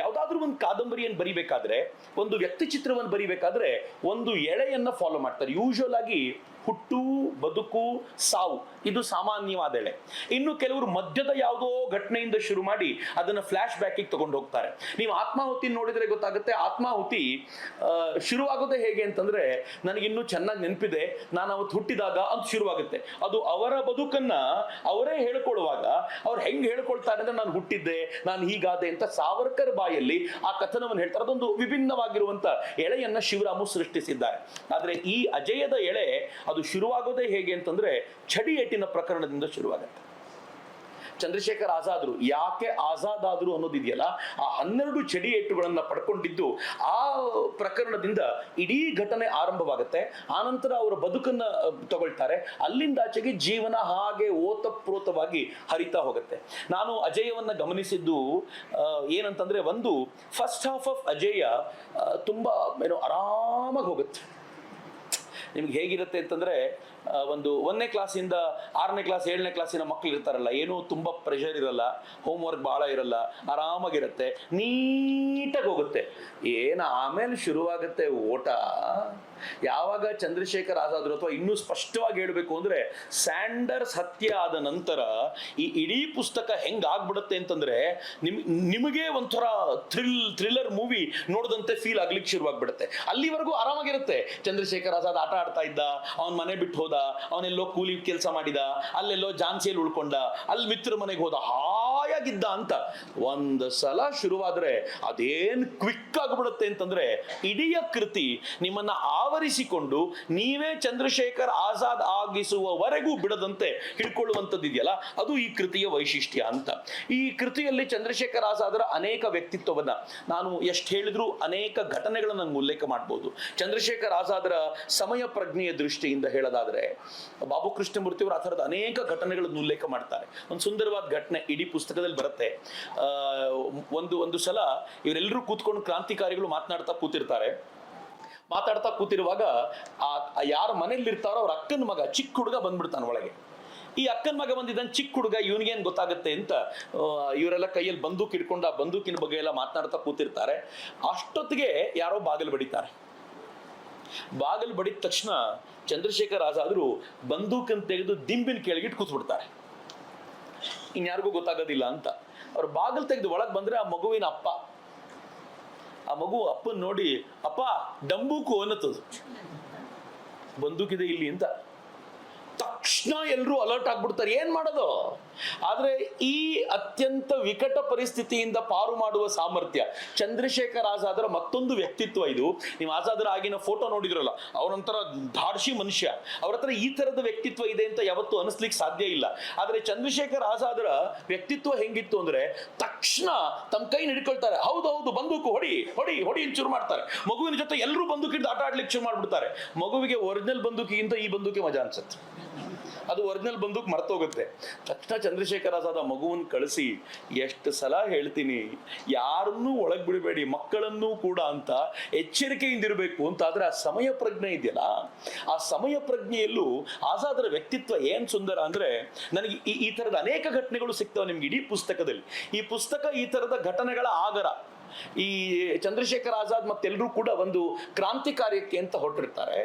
ಯಾವ್ದಾದ್ರು ಒಂದು ಕಾದಂಬರಿಯನ್ನು ಬರಿಬೇಕಾದ್ರೆ, ಒಂದು ವ್ಯಕ್ತಿ ಚಿತ್ರವನ್ನು ಬರಿಬೇಕಾದ್ರೆ ಒಂದು ಎಳೆಯನ್ನ ಫಾಲೋ ಮಾಡ್ತಾರೆ. ಯೂಶುವಲ್ ಆಗಿ ಹುಟ್ಟು, ಬದುಕು, ಸಾವು ಇದು ಸಾಮಾನ್ಯವಾದ ಎಳೆ. ಇನ್ನು ಕೆಲವರು ಮಧ್ಯದ ಯಾವುದೋ ಘಟನೆಯಿಂದ ಶುರು ಮಾಡಿ ಅದನ್ನ ಫ್ಲಾಶ್ ಬ್ಯಾಕಿಗೆ ತಗೊಂಡು ಹೋಗ್ತಾರೆ. ನೀವು ಆತ್ಮಾಹುತಿ ನೋಡಿದ್ರೆ ಗೊತ್ತಾಗುತ್ತೆ. ಆತ್ಮಾಹುತಿ ಶುರುವಾಗೋದೇ ಹೇಗೆ ಅಂತಂದ್ರೆ, ನನಗಿನ್ನೂ ಚೆನ್ನಾಗಿ ನೆನಪಿದೆ, ನಾನು ಅವತ್ತು ಹುಟ್ಟಿದಾಗ ಅಂತ ಶುರುವಾಗುತ್ತೆ. ಅದು ಅವರ ಬದುಕನ್ನ ಅವರೇ ಹೇಳ್ಕೊಳ್ಳುವಾಗ ಅವ್ರು ಹೆಂಗ್ ಹೇಳ್ಕೊಳ್ತಾರೆ ಅಂದ್ರೆ, ನಾನು ಹುಟ್ಟಿದ್ದೆ, ನಾನು ಹೀಗಾದೆ ಅಂತ ಸಾವರ್ಕರ್ ಬಾಯಲ್ಲಿ ಆ ಕಥನವನ್ನು ಹೇಳ್ತಾರೆ. ಅದೊಂದು ವಿಭಿನ್ನವಾಗಿರುವಂತ ಎಳೆಯನ್ನ ಶಿವರಾಮು ಸೃಷ್ಟಿಸಿದ್ದಾರೆ. ಆದ್ರೆ ಈ ಅಜೇಯದ ಎಳೆ ಅದು ಶುರುವಾಗೋದೇ ಹೇಗೆ ಅಂತಂದ್ರೆ, ಚಡಿ ಏಟಿನ ಪ್ರಕರಣದಿಂದ ಶುರುವಾಗುತ್ತೆ. ಚಂದ್ರಶೇಖರ್ ಆಜಾದ್ರು ಯಾಕೆ ಆಜಾದ್ ಆದ್ರು ಅನ್ನೋದಿದೆಯಲ್ಲ, ಆ 12 ಚಡಿ ಏಟುಗಳನ್ನ ಪಡ್ಕೊಂಡಿದ್ದು ಆ ಪ್ರಕರಣದಿಂದ ಇಡೀ ಘಟನೆ ಆರಂಭವಾಗುತ್ತೆ. ಆನಂತರ ಅವರ ಬದುಕನ್ನ ತಗೊಳ್ತಾರೆ. ಅಲ್ಲಿಂದಾಚೆಗೆ ಜೀವನ ಹಾಗೆ ಓತಪ್ರೋತವಾಗಿ ಹರಿತಾ ಹೋಗುತ್ತೆ. ನಾನು ಅಜೇಯವನ್ನ ಗಮನಿಸಿದ್ದು ಏನಂತಂದ್ರೆ, ಒಂದು ಫಸ್ಟ್ ಹಾಫ್ ಆಫ್ ಅಜೇಯ ತುಂಬಾ ಆರಾಮಾಗಿ ಹೋಗುತ್ತೆ. ನಿಮ್ಗೆ ಹೇಗಿರುತ್ತೆ ಅಂತಂದ್ರೆ, ಒಂದು 1ನೇ ಕ್ಲಾಸಿಂದ 6ನೇ ಕ್ಲಾಸ್ 7ನೇ ಕ್ಲಾಸಿನ ಮಕ್ಳು ಇರ್ತಾರಲ್ಲ, ಏನೂ ತುಂಬಾ ಪ್ರೆಷರ್ ಇರಲ್ಲ, ಹೋಮ್ವರ್ಕ್ ಬಹಳ ಇರಲ್ಲ, ಆರಾಮಾಗಿರುತ್ತೆ, ನೀಟಾಗಿ ಹೋಗುತ್ತೆ. ಆಮೇಲೆ ಶುರುವಾಗುತ್ತೆ ಓಟ. ಯಾವಾಗ ಚಂದ್ರಶೇಖರ್ ಆಜಾದ್ ಅಥವಾ ಇನ್ನೂ ಸ್ಪಷ್ಟವಾಗಿ ಹೇಳ್ಬೇಕು ಅಂದ್ರೆ, ಸ್ಯಾಂಡರ್ಸ್ ಹತ್ಯೆ ಆದ ನಂತರ ಈ ಇಡೀ ಪುಸ್ತಕ ಹೆಂಗ್ ಆಗ್ಬಿಡುತ್ತೆ ಅಂತಂದ್ರೆ, ನಿಮಗೆ ಒಂಥರ ಥ್ರಿಲ್ಲರ್ ಮೂವಿ ನೋಡಿದಂತೆ ಫೀಲ್ ಆಗ್ಲಿಕ್ಕೆ ಶುರುವಾಗ್ಬಿಡುತ್ತೆ. ಅಲ್ಲಿವರೆಗೂ ಆರಾಮಾಗಿರುತ್ತೆ. ಚಂದ್ರಶೇಖರ್ ಆಜಾದ್ ಆಟ ಆಡ್ತಾ ಇದ್ದ, ಅವನ ಮನೆ ಬಿಟ್ಟು ಹೋದ, ಅವನೆಲ್ಲೋ ಕೂಲಿ ಕೆಲಸ ಮಾಡಿದ, ಅಲ್ಲೆಲ್ಲೋ ಝಾನ್ಸಿಯಲ್ಲಿ ಉಳ್ಕೊಂಡ, ಅಲ್ಲಿ ಮಿತ್ರ ಮನೆಗೆ ಹೋದ, ಹಾಯಾಗಿದ್ದ ಅಂತ. ಒಂದು ಸಲ ಶುರುವಾದ್ರೆ ಅದೇನ್ ಕ್ವಿಕ್ ಆಗ್ಬಿಡುತ್ತೆ ಅಂತಂದ್ರೆ, ಇಡೀ ಕೃತಿ ನಿಮ್ಮನ್ನ ಆ ಆವರಿಸಿಕೊಂಡು ನೀವೇ ಚಂದ್ರಶೇಖರ್ ಆಜಾದ್ ಆಗಿಸುವವರೆಗೂ ಬಿಡದಂತೆ ಹಿಡ್ಕೊಳ್ಳುವಂಥದ್ದು ಇದೆಯಲ್ಲ, ಅದು ಈ ಕೃತಿಯ ವೈಶಿಷ್ಟ್ಯ ಅಂತ. ಈ ಕೃತಿಯಲ್ಲಿ ಚಂದ್ರಶೇಖರ್ ಆಜಾದರ ಅನೇಕ ವ್ಯಕ್ತಿತ್ವವನ್ನ ನಾನು ಎಷ್ಟು ಹೇಳಿದ್ರು ಅನೇಕ ಘಟನೆಗಳನ್ನು ನಂಗೆ ಉಲ್ಲೇಖ ಮಾಡ್ಬೋದು. ಚಂದ್ರಶೇಖರ್ ಆಜಾದರ ಸಮಯ ಪ್ರಜ್ಞೆಯ ದೃಷ್ಟಿಯಿಂದ ಹೇಳೋದಾದ್ರೆ ಬಾಬು ಕೃಷ್ಣಮೂರ್ತಿ ಅವರು ಆ ಥರದ ಅನೇಕ ಘಟನೆಗಳನ್ನು ಉಲ್ಲೇಖ ಮಾಡ್ತಾರೆ. ಒಂದು ಸುಂದರವಾದ ಘಟನೆ ಇಡೀ ಪುಸ್ತಕದಲ್ಲಿ ಬರುತ್ತೆ. ಒಂದು ಸಲ ಇವರೆಲ್ಲರೂ ಕೂತ್ಕೊಂಡು ಕ್ರಾಂತಿಕಾರಿಗಳು ಮಾತನಾಡ್ತಾ ಕೂತಿರುವಾಗ ಯಾರ ಮನೇಲಿ ಇರ್ತಾರೋ ಅವ್ರ ಅಕ್ಕನ ಮಗ ಚಿಕ್ಕ ಹುಡುಗ ಬಂದ್ಬಿಡ್ತಾನೆ ಒಳಗೆ. ಈ ಅಕ್ಕನ ಮಗ ಬಂದಿದ್ದಾನೆ, ಚಿಕ್ಕ ಹುಡುಗ, ಇವನಿಗೇನು ಗೊತ್ತಾಗುತ್ತೆ ಅಂತ ಇವರೆಲ್ಲ ಕೈಯಲ್ಲಿ ಬಂದೂಕ್ ಇಟ್ಕೊಂಡು ಆ ಬಂದೂಕಿನ ಬಗ್ಗೆ ಎಲ್ಲ ಮಾತನಾಡ್ತಾ ಕೂತಿರ್ತಾರೆ. ಅಷ್ಟೊತ್ತಿಗೆ ಯಾರೋ ಬಾಗಿಲು ಬಡಿತಾರೆ. ಬಾಗಿಲು ಬಡಿದ ತಕ್ಷಣ ಚಂದ್ರಶೇಖರ್ ಆಜಾದ್ರು ಬಂದೂಕನ್ನು ತೆಗೆದು ದಿಂಬಿನ ಕೆಳಗಿಟ್ಟು ಕೂತ್ಬಿಡ್ತಾರೆ. ಇನ್ಯಾರಿಗೂ ಗೊತ್ತಾಗೋದಿಲ್ಲ ಅಂತ. ಅವ್ರು ಬಾಗಿಲು ತೆಗೆದು ಒಳಗೆ ಬಂದ್ರೆ ಆ ಮಗುವಿನ ಅಪ್ಪ. ಆ ಮಗು ಅಪ್ಪನ್ ನೋಡಿ, ಅಪ್ಪ ಡಂಬೂಕು ಅನ್ನತ್ತದು, ಬಂದೂಕಿದೆ ಇಲ್ಲಿ ಅಂತ. ತಕ್ಷಣ ಎಲ್ಲರೂ ಅಲರ್ಟ್ ಆಗ್ಬಿಡ್ತಾರೆ, ಏನ್ ಮಾಡೋದು? ಆದ್ರೆ ಈ ಅತ್ಯಂತ ವಿಕಟ ಪರಿಸ್ಥಿತಿಯಿಂದ ಪಾರು ಮಾಡುವ ಸಾಮರ್ಥ್ಯ ಚಂದ್ರಶೇಖರ್ ಆಜಾದರ ಮತ್ತೊಂದು ವ್ಯಕ್ತಿತ್ವ ಇದು. ನೀವು ಆಜಾದರ ಆಗಿನ ಫೋಟೋ ನೋಡಿದ್ರಲ್ಲ, ಅವನೊಂಥರ ಧಾಡ್ಸಿ ಮನುಷ್ಯ. ಅವ್ರ ಹತ್ರ ಈ ತರದ ವ್ಯಕ್ತಿತ್ವ ಇದೆ ಅಂತ ಯಾವತ್ತೂ ಅನಿಸ್ಲಿಕ್ಕೆ ಸಾಧ್ಯ ಇಲ್ಲ. ಆದ್ರೆ ಚಂದ್ರಶೇಖರ್ ಆಜಾದರ ವ್ಯಕ್ತಿತ್ವ ಹೆಂಗಿತ್ತು ಅಂದ್ರೆ ತಕ್ಷಣ ತಮ್ಮ ಕೈ ಹಿಡ್ಕೊಳ್ತಾರೆ, ಹೌದು ಬಂದೂಕು ಹೊಡಿ ಹೊಡಿ ಹೊಡಿ ಅಂತ ಶುರು ಮಾಡ್ತಾರೆ. ಮಗುವಿನ ಜೊತೆ ಎಲ್ಲರೂ ಬಂದೂಕಿಂದ ಆಟ ಆಡ್ಲಿಕ್ಕೆ ಶುರು ಮಾಡ್ಬಿಡ್ತಾರೆ. ಮಗುವಿಗೆ ಒರಿಜಿನಲ್ ಬಂದೂಕಿಗಿಂತ ಈ ಬಂದೂಕೆ ಮಜಾ ಅನ್ಸುತ್ತೆ. ಅದು ಒರಿಜಿನಲ್ ಬಂದೂಕ್ ಮರ್ತೋಗುತ್ತೆ. ತಕ್ಷಣ ಚಂದ್ರಶೇಖರ್ ಆಜಾದ್ ಮಗುವನ್ನು ಕಳಿಸಿ, ಎಷ್ಟು ಸಲ ಹೇಳ್ತೀನಿ ಯಾರನ್ನೂ ಒಳಗ್ ಬಿಡಬೇಡಿ, ಮಕ್ಕಳನ್ನೂ ಕೂಡ ಅಂತ ಎಚ್ಚರಿಕೆಯಿಂದಿರಬೇಕು ಅಂತ. ಆದ್ರೆ ಆ ಸಮಯ ಪ್ರಜ್ಞೆ ಇದೆಯಲ್ಲ, ಆ ಸಮಯ ಪ್ರಜ್ಞೆಯಲ್ಲೂ ಆಜಾದರ ವ್ಯಕ್ತಿತ್ವ ಏನ್ ಸುಂದರ ಅಂದ್ರೆ, ನನಗೆ ಈ ತರದ ಅನೇಕ ಘಟನೆಗಳು ಸಿಗ್ತವೆ ನಿಮ್ಗೆ ಇಡೀ ಪುಸ್ತಕದಲ್ಲಿ. ಈ ಪುಸ್ತಕ ಈ ತರದ ಘಟನೆಗಳ ಆಗರ. ಈ ಚಂದ್ರಶೇಖರ್ ಆಜಾದ್ ಮತ್ತೆಲ್ಲರೂ ಕೂಡ ಒಂದು ಕ್ರಾಂತಿ ಕಾರ್ಯಕ್ಕೆ ಅಂತ ಹೊರಟಿರ್ತಾರೆ.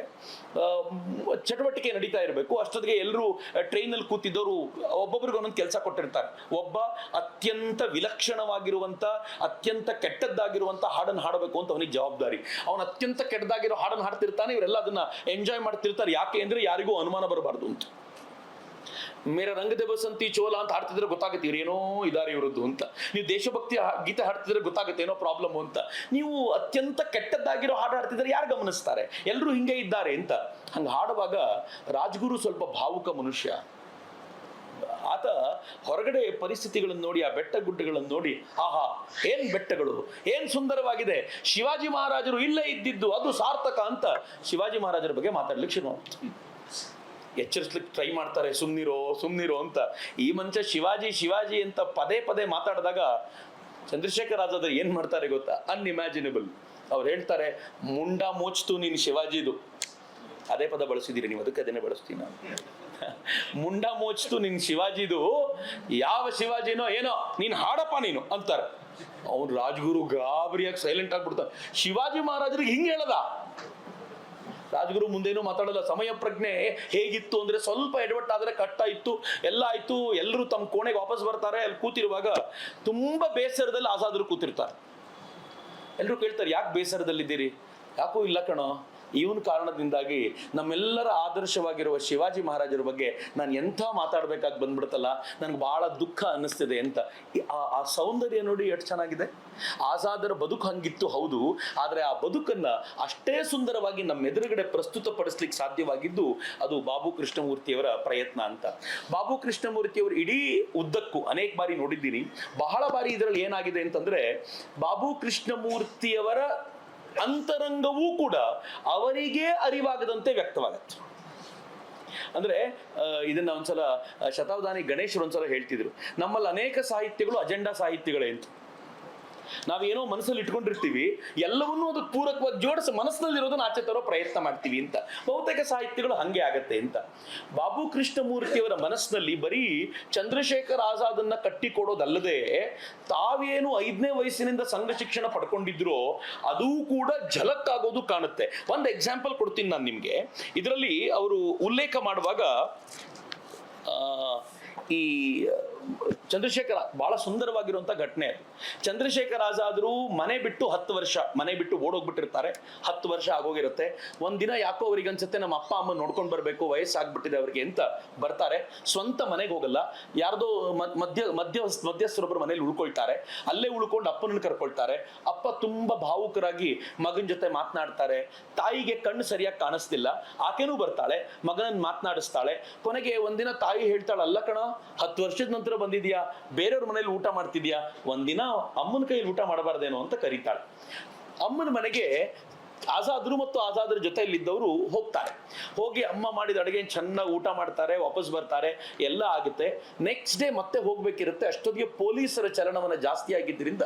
ಚಟುವಟಿಕೆ ನಡೀತಾ ಇರಬೇಕು. ಅಷ್ಟೊತ್ತಿಗೆ ಎಲ್ಲರೂ ಟ್ರೈನಲ್ಲಿ ಕೂತಿದ್ದವರು ಒಬ್ಬೊಬ್ರಿಗೆ ಒಂದೊಂದು ಕೆಲಸ ಕೊಟ್ಟಿರ್ತಾರೆ. ಒಬ್ಬ ಅತ್ಯಂತ ವಿಲಕ್ಷಣವಾಗಿರುವಂತ ಅತ್ಯಂತ ಕೆಟ್ಟದ್ದಾಗಿರುವಂತ ಹಾಡನ್ನು ಹಾಡಬೇಕು ಅಂತ ಅವನಿಗೆ ಜವಾಬ್ದಾರಿ. ಅವನು ಅತ್ಯಂತ ಕೆಟ್ಟದಾಗಿರೋ ಹಾಡನ್ನು ಹಾಡ್ತಿರ್ತಾನೆ, ಇವರೆಲ್ಲ ಅದನ್ನ ಎಂಜಾಯ್ ಮಾಡ್ತಿರ್ತಾರೆ. ಯಾಕೆ ಅಂದ್ರೆ ಯಾರಿಗೂ ಅನುಮಾನ ಬರಬಾರ್ದು ಅಂತ. ಮೇರ ರಂಗದೆ ಬಸಂತಿ ಚೋಲ ಅಂತ ಹಾಡ್ತಿದ್ರೆ ಗೊತ್ತಾಗುತ್ತೆ ಇವ್ರೇನೋ ಇದಾರೆ ಇವ್ರದ್ದು ಅಂತ. ನೀವು ದೇಶಭಕ್ತಿ ಗೀತೆ ಹಾಡ್ತಿದ್ರೆ ಗೊತ್ತಾಗುತ್ತೆ ಏನೋ ಪ್ರಾಬ್ಲಮ್ ಅಂತ. ನೀವು ಅತ್ಯಂತ ಕೆಟ್ಟದ್ದಾಗಿರೋ ಹಾಡು ಹಾಡ್ತಿದ್ರೆ ಯಾರು ಗಮನಿಸ್ತಾರೆ? ಎಲ್ಲರೂ ಹಿಂಗೆ ಇದ್ದಾರೆ ಅಂತ. ಹಂಗ ಹಾಡುವಾಗ ರಾಜ್ಗುರು ಸ್ವಲ್ಪ ಭಾವುಕ ಮನುಷ್ಯ. ಆತ ಹೊರಗಡೆ ಪರಿಸ್ಥಿತಿಗಳನ್ನು ನೋಡಿ, ಆ ಬೆಟ್ಟ ಗುಡ್ಡಗಳನ್ನು ನೋಡಿ, ಆಹಾ ಏನ್ ಬೆಟ್ಟಗಳು, ಏನ್ ಸುಂದರವಾಗಿದೆ, ಶಿವಾಜಿ ಮಹಾರಾಜರು ಇಲ್ಲೇ ಇದ್ದಿದ್ದು ಅದು ಸಾರ್ಥಕ ಅಂತ ಶಿವಾಜಿ ಮಹಾರಾಜರ ಬಗ್ಗೆ ಮಾತಾಡ್ಲಿಕ್ಕೆ ಶುರು ಮಾಡ್ತಾರೆ. ಎಚ್ಚರಿಸ್ಲಿಕ್ಕೆ ಟ್ರೈ ಮಾಡ್ತಾರೆ, ಸುಮ್ನಿರೋ ಅಂತ. ಈ ಮನುಷ್ಯ ಶಿವಾಜಿ ಅಂತ ಪದೇ ಪದೇ ಮಾತಾಡಿದಾಗ ಚಂದ್ರಶೇಖರ್ ಆಜಾದ್ ಏನ್ ಮಾಡ್ತಾರೆ ಗೊತ್ತಾ? ಅನ್ಇಮ್ಯಾಜಿನಬಲ್. ಅವ್ರು ಹೇಳ್ತಾರೆ, ಮುಂಡ ಮೋಚ್ತು ನೀನು ಶಿವಾಜಿದು. ಅದೇ ಪದ ಬಳಸಿದ್ದೀರಿ ನೀವು, ಅದಕ್ಕೆ ಅದನ್ನೇ ಬಳಸ್ತೀನಿ ನಾನು. ಮುಂಡ ಮೋಚ್ತು ನಿನ್ ಶಿವಾಜಿದು, ಯಾವ ಶಿವಾಜಿನೋ ಏನೋ, ನೀನ್ ಹಾಡಪ್ಪ ನೀನು ಅಂತಾರೆ. ಅವ್ನು ರಾಜ್ಗುರು ಗಾಬರಿಯಾಗಿ ಸೈಲೆಂಟ್ ಆಗ್ಬಿಡ್ತಾನೆ. ಶಿವಾಜಿ ಮಹಾರಾಜರಿಗೆ ಹಿಂಗೆ ಹೇಳದ? ರಾಜ್ಗುರು ಮುಂದೇನು ಮಾತಾಡಲ್ಲ. ಸಮಯ ಪ್ರಜ್ಞೆ ಹೇಗಿತ್ತು ಅಂದ್ರೆ, ಸ್ವಲ್ಪ ಎಡವಟ್ಟಾದ್ರೆ ಕಟ್ಟ ಇತ್ತು, ಎಲ್ಲ ಆಯ್ತು, ಎಲ್ಲರೂ ತಮ್ಮ ಕೋಣೆಗೆ ವಾಪಸ್ ಬರ್ತಾರೆ. ಅಲ್ಲಿ ಕೂತಿರುವಾಗ ತುಂಬಾ ಬೇಸರದಲ್ಲಿ ಆಜಾದ್ರು ಕೂತಿರ್ತಾರೆ. ಎಲ್ಲರೂ ಕೇಳ್ತಾರೆ, ಯಾಕೆ ಬೇಸರದಲ್ಲಿದ್ದೀರಿ? ಯಾಕೂ ಇಲ್ಲ ಕಣೋ, ಇವನ ಕಾರಣದಿಂದಾಗಿ ನಮ್ಮೆಲ್ಲರ ಆದರ್ಶವಾಗಿರುವ ಶಿವಾಜಿ ಮಹಾರಾಜರ ಬಗ್ಗೆ ನಾನು ಎಂಥ ಮಾತಾಡ್ಬೇಕಾಗಿ ಬಂದ್ಬಿಡ್ತಲ್ಲ, ನನ್ಗೆ ಬಹಳ ದುಃಖ ಅನ್ನಿಸ್ತಿದೆ ಅಂತ. ಆ ಸೌಂದರ್ಯ ನೋಡಿ ಎಷ್ಟು ಚೆನ್ನಾಗಿದೆ. ಆಜಾದರ ಬದುಕು ಹಂಗಿತ್ತು ಹೌದು, ಆದ್ರೆ ಆ ಬದುಕನ್ನ ಅಷ್ಟೇ ಸುಂದರವಾಗಿ ನಮ್ಮ ಎದುರುಗಡೆ ಪ್ರಸ್ತುತಪಡಿಸ್ಲಿಕ್ಕೆ ಸಾಧ್ಯವಾಗಿದ್ದು ಅದು ಬಾಬು ಕೃಷ್ಣಮೂರ್ತಿಯವರ ಪ್ರಯತ್ನ ಅಂತ. ಬಾಬು ಕೃಷ್ಣಮೂರ್ತಿಯವರು ಇಡೀ ಉದ್ದಕ್ಕೂ ಅನೇಕ ಬಾರಿ ನೋಡಿದ್ದೀನಿ. ಬಹಳ ಬಾರಿ ಇದರಲ್ಲಿ ಏನಾಗಿದೆ ಅಂತಂದ್ರೆ, ಬಾಬು ಕೃಷ್ಣಮೂರ್ತಿಯವರ ಅಂತರಂಗವೂ ಕೂಡ ಅವರಿಗೆ ಅರಿವಾಗದಂತೆ ವ್ಯಕ್ತವಾಗತ್ತೆ. ಅಂದ್ರೆ ಇದನ್ನ ಒಂದ್ಸಲ ಶತಾವಧಾನಿ ಗಣೇಶರು ಒಂದ್ಸಲ ಹೇಳ್ತಿದ್ರು, ನಮ್ಮಲ್ಲಿ ಅನೇಕ ಸಾಹಿತ್ಯಗಳು ಅಜೆಂಡಾ ಸಾಹಿತ್ಯಗಳೇ ಅಂತ. ನಾವೇನೋ ಮನಸ್ಸಲ್ಲಿ ಇಟ್ಕೊಂಡಿರ್ತೀವಿ, ಎಲ್ಲವನ್ನೂ ಅದಕ್ಕೆ ಪೂರಕವಾಗಿ ಜೋಡಿಸಿ ಮನಸ್ಸಿನಲ್ಲಿರೋದನ್ನ ಆಚೆ ತರೋ ಪ್ರಯತ್ನ ಮಾಡ್ತೀವಿ ಅಂತ. ಬಹುತೇಕ ಸಾಹಿತ್ಯಗಳು ಹಂಗೆ ಆಗತ್ತೆ ಅಂತ. ಬಾಬು ಕೃಷ್ಣಮೂರ್ತಿಯವರ ಮನಸ್ಸಿನಲ್ಲಿ ಬರೀ ಚಂದ್ರಶೇಖರ್ ಆಜಾದನ್ನ ಕಟ್ಟಿಕೊಡೋದಲ್ಲದೆ, ತಾವೇನು 5ನೇ ವಯಸ್ಸಿನಿಂದ ಸಂಘ ಶಿಕ್ಷಣ ಪಡ್ಕೊಂಡಿದ್ರು ಅದೂ ಕೂಡ ಝಲಕ್ಕಾಗೋದು ಕಾಣುತ್ತೆ. ಒಂದು ಎಕ್ಸಾಂಪಲ್ ಕೊಡ್ತೀನಿ ನಾನು ನಿಮ್ಗೆ. ಇದರಲ್ಲಿ ಅವರು ಉಲ್ಲೇಖ ಮಾಡುವಾಗ, ಈ ಚಂದ್ರಶೇಖರ ಬಹಳ ಸುಂದರವಾಗಿರುವಂತ ಘಟನೆ ಅದು. ಚಂದ್ರಶೇಖರ್ ಆಜಾದ್ರು ಮನೆ ಬಿಟ್ಟು 10 ವರ್ಷ ಮನೆ ಬಿಟ್ಟು ಓಡೋಗ್ಬಿಟ್ಟಿರ್ತಾರೆ. 10 ವರ್ಷ ಆಗೋಗಿರುತ್ತೆ. ಒಂದಿನ ಯಾಕೋ ಅವ್ರಿಗೆ ಅನ್ಸುತ್ತೆ ನಮ್ಮ ಅಪ್ಪ ಅಮ್ಮ ನೋಡ್ಕೊಂಡು ಬರ್ಬೇಕು, ವಯಸ್ಸಾಗ್ಬಿಟ್ಟಿದೆ ಅವ್ರಿಗೆ ಅಂತ ಬರ್ತಾರೆ. ಸ್ವಂತ ಮನೆಗೆ ಹೋಗಲ್ಲ, ಯಾರ್ದೋ ಮಧ್ಯಸ್ಥರೊಬ್ಬರು ಮನೇಲಿ ಉಳ್ಕೊಳ್ತಾರೆ. ಅಲ್ಲೇ ಉಳ್ಕೊಂಡು ಅಪ್ಪನನ್ನು ಕರ್ಕೊಳ್ತಾರೆ. ಅಪ್ಪ ತುಂಬಾ ಭಾವುಕರಾಗಿ ಮಗನ ಜೊತೆ ಮಾತನಾಡ್ತಾರೆ. ತಾಯಿಗೆ ಕಣ್ಣು ಸರಿಯಾಗಿ ಕಾಣಿಸ್ತಿಲ್ಲ, ಆಕೆನೂ ಬರ್ತಾಳೆ, ಮಗನನ್ನ ಮಾತನಾಡಿಸ್ತಾಳೆ. ಕೊನೆಗೆ ಒಂದಿನ ತಾಯಿ ಹೇಳ್ತಾಳೆ, ಅಲ್ಲ ಕಣ, 10 ವರ್ಷದ ನಂತರ ಬಂದಿದ್ಯಾ, ಬೇರೆಯವ್ರ ಮನೇಲಿ ಊಟ ಮಾಡ್ತಿದ್ಯಾ, ಒಂದಿನ ಅಮ್ಮನ ಕೈಯಲ್ಲಿ ಊಟ ಮಾಡಬಾರ್ದೇನೋ ಅಂತ ಕರೀತಾಳೆ. ಅಮ್ಮನ ಮನೆಗೆ ಆಜಾದ್ರು ಮತ್ತು ಆಜಾದ್ರ ಜೊತೆಯಲ್ಲಿದ್ದವರು ಹೋಗ್ತಾರೆ. ಹೋಗಿ ಅಮ್ಮ ಮಾಡಿದ ಅಡುಗೆ ಚೆನ್ನಾಗಿ ಊಟ ಮಾಡ್ತಾರೆ, ವಾಪಸ್ ಬರ್ತಾರೆ, ಎಲ್ಲ ಆಗುತ್ತೆ. ನೆಕ್ಸ್ಟ್ ಡೇ ಮತ್ತೆ ಹೋಗ್ಬೇಕಿರುತ್ತೆ. ಅಷ್ಟೊತ್ತಿಗೆ ಪೊಲೀಸರ ಚಲನವನ್ನ ಜಾಸ್ತಿ ಆಗಿದ್ದರಿಂದ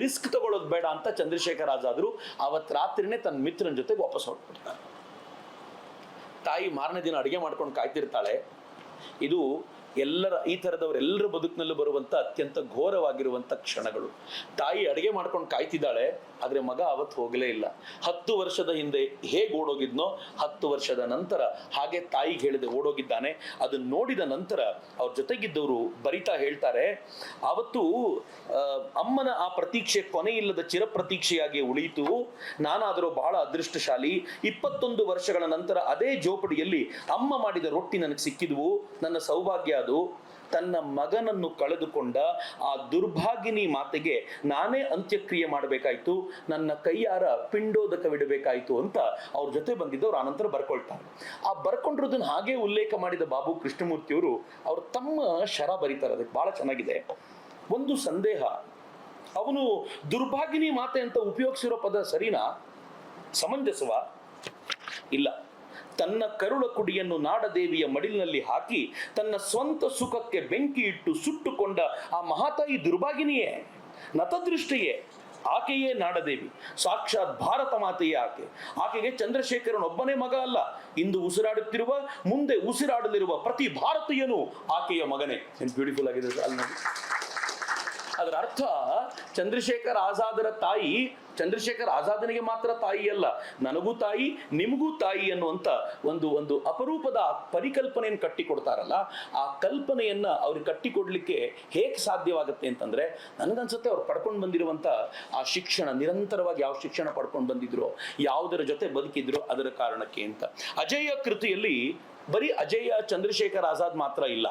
ರಿಸ್ಕ್ ತಗೊಳ್ಳೋದು ಬೇಡ ಅಂತ ಚಂದ್ರಶೇಖರ್ ಆಜಾದ್ರು ಅವತ್ತು ರಾತ್ರಿನೇ ತನ್ನ ಮಿತ್ರನ ಜೊತೆಗೆ ವಾಪಸ್ ಹೊರಟ್ಬಿಡ್ತಾರೆ. ತಾಯಿ ಮಾರನೇ ದಿನ ಅಡುಗೆ ಮಾಡ್ಕೊಂಡು ಕಾಯ್ತಿರ್ತಾಳೆ. ಇದು ಈ ಥರದವರೆಲ್ಲರ ಬದುಕಿನಲ್ಲೂ ಬರುವಂತ ಅತ್ಯಂತ ಘೋರವಾಗಿರುವಂತ ಕ್ಷಣಗಳು. ತಾಯಿ ಅಡುಗೆ ಮಾಡ್ಕೊಂಡು ಕಾಯ್ತಿದ್ದಾಳೆ, ಆದ್ರೆ ಮಗ ಅವತ್ತು ಹೋಗಲೇ ಇಲ್ಲ. 10 ವರ್ಷದ ಹಿಂದೆ ಹೇಗೆ ಓಡೋಗಿದ್ನೋ 10 ವರ್ಷದ ನಂತರ ಹಾಗೆ ತಾಯಿಗೆ ಹೇಳಿದೆ ಓಡೋಗಿದ್ದಾನೆ. ಅದನ್ನ ನೋಡಿದ ನಂತರ ಅವ್ರ ಜೊತೆಗಿದ್ದವರು ಬರಿತಾ ಹೇಳ್ತಾರೆ, ಅವತ್ತು ಅಮ್ಮನ ಆ ಪ್ರತೀಕ್ಷೆ ಕೊನೆಯಿಲ್ಲದ ಚಿರಪ್ರತೀಕ್ಷೆಯಾಗಿ ಉಳಿಯಿತು. ನಾನಾದರೂ ಬಹಳ ಅದೃಷ್ಟಶಾಲಿ. 21 ವರ್ಷಗಳ ನಂತರ ಅದೇ ಜೋಪಡಿಯಲ್ಲಿ ಅಮ್ಮ ಮಾಡಿದ ರೊಟ್ಟಿ ನನಗೆ ಸಿಕ್ಕಿದ್ವು. ನನ್ನ ಸೌಭಾಗ್ಯ ಅದು. ತನ್ನ ಮಗನನ್ನು ಕಳೆದುಕೊಂಡ ಆ ದುರ್ಭಾಗಿನಿ ಮಾತೆಗೆ ನಾನೇ ಅಂತ್ಯಕ್ರಿಯೆ ಮಾಡಬೇಕಾಯ್ತು, ನನ್ನ ಕೈಯಾರ ಪಿಂಡೋದಕವಿಡಬೇಕಾಯ್ತು ಅಂತ ಅವ್ರ ಜೊತೆ ಬಂದಿದ್ದವ್ರು ಆನಂತರ ಬರ್ಕೊಳ್ತಾರೆ. ಆ ಬರ್ಕೊಂಡಿರೋದನ್ನ ಹಾಗೆ ಉಲ್ಲೇಖ ಮಾಡಿದ ಬಾಬು ಕೃಷ್ಣಮೂರ್ತಿಯವರು ಅವ್ರು ತಮ್ಮ ಶರ ಬರೀತಾರೆ. ಅದಕ್ಕೆ ಬಹಳ ಚೆನ್ನಾಗಿದೆ. ಒಂದು ಸಂದೇಹ, ಅವನು ದುರ್ಭಾಗಿನಿ ಮಾತೆ ಅಂತ ಉಪಯೋಗಿಸಿರೋ ಪದ ಸರಿನಾ, ಸಮಂಜಸವ? ಇಲ್ಲ. ತನ್ನ ಕರುಳ ಕುಡಿಯನ್ನು ನಾಡದೇವಿಯ ಮಡಿಲಿನಲ್ಲಿ ಹಾಕಿ ತನ್ನ ಸ್ವಂತ ಸುಖಕ್ಕೆ ಬೆಂಕಿ ಇಟ್ಟು ಸುಟ್ಟುಕೊಂಡ ಆ ಮಹಾತಾಯಿ ದುರ್ಭಾಗಿನಿಯೇ, ನತದೃಷ್ಟಿಯೇ. ಆಕೆಯೇ ನಾಡದೇವಿ, ಸಾಕ್ಷಾತ್ ಭಾರತ ಮಾತೆಯೇ ಆಕೆ. ಆಕೆಗೆ ಚಂದ್ರಶೇಖರನೊಬ್ಬನೇ ಮಗ ಅಲ್ಲ, ಇಂದು ಉಸಿರಾಡುತ್ತಿರುವ, ಮುಂದೆ ಉಸಿರಾಡಲಿರುವ ಪ್ರತಿ ಭಾರತೀಯನು ಆಕೆಯ ಮಗನೇ. ಬ್ಯೂಟಿಫುಲ್ ಆಗಿದೆ ಅಲ್ಲಿ ನೋಡಿ. ಅದರ ಅರ್ಥ ಚಂದ್ರಶೇಖರ್ ಆಜಾದರ ತಾಯಿ ಚಂದ್ರಶೇಖರ್ ಆಜಾದನಿಗೆ ಮಾತ್ರ ತಾಯಿ ಅಲ್ಲ, ನನಗೂ ತಾಯಿ, ನಿಮಗೂ ತಾಯಿ ಅನ್ನುವಂತ ಒಂದು ಅಪರೂಪದ ಪರಿಕಲ್ಪನೆಯನ್ನು ಕಟ್ಟಿಕೊಡ್ತಾರಲ್ಲ, ಆ ಕಲ್ಪನೆಯನ್ನ ಅವ್ರಿಗೆ ಕಟ್ಟಿಕೊಡ್ಲಿಕ್ಕೆ ಹೇಗೆ ಸಾಧ್ಯವಾಗುತ್ತೆ ಅಂತಂದ್ರೆ, ನನಗನ್ಸುತ್ತೆ ಅವ್ರು ಪಡ್ಕೊಂಡು ಬಂದಿರುವಂತ ಆ ಶಿಕ್ಷಣ, ನಿರಂತರವಾಗಿ ಯಾವ ಶಿಕ್ಷಣ ಪಡ್ಕೊಂಡು ಬಂದಿದ್ರು, ಯಾವುದರ ಜೊತೆ ಬದುಕಿದ್ರು ಅದರ ಕಾರಣಕ್ಕೆ ಅಂತ. ಅಜೇಯ ಕೃತಿಯಲ್ಲಿ ಬರೀ ಅಜೇಯ ಚಂದ್ರಶೇಖರ್ ಆಜಾದ್ ಮಾತ್ರ ಇಲ್ಲ.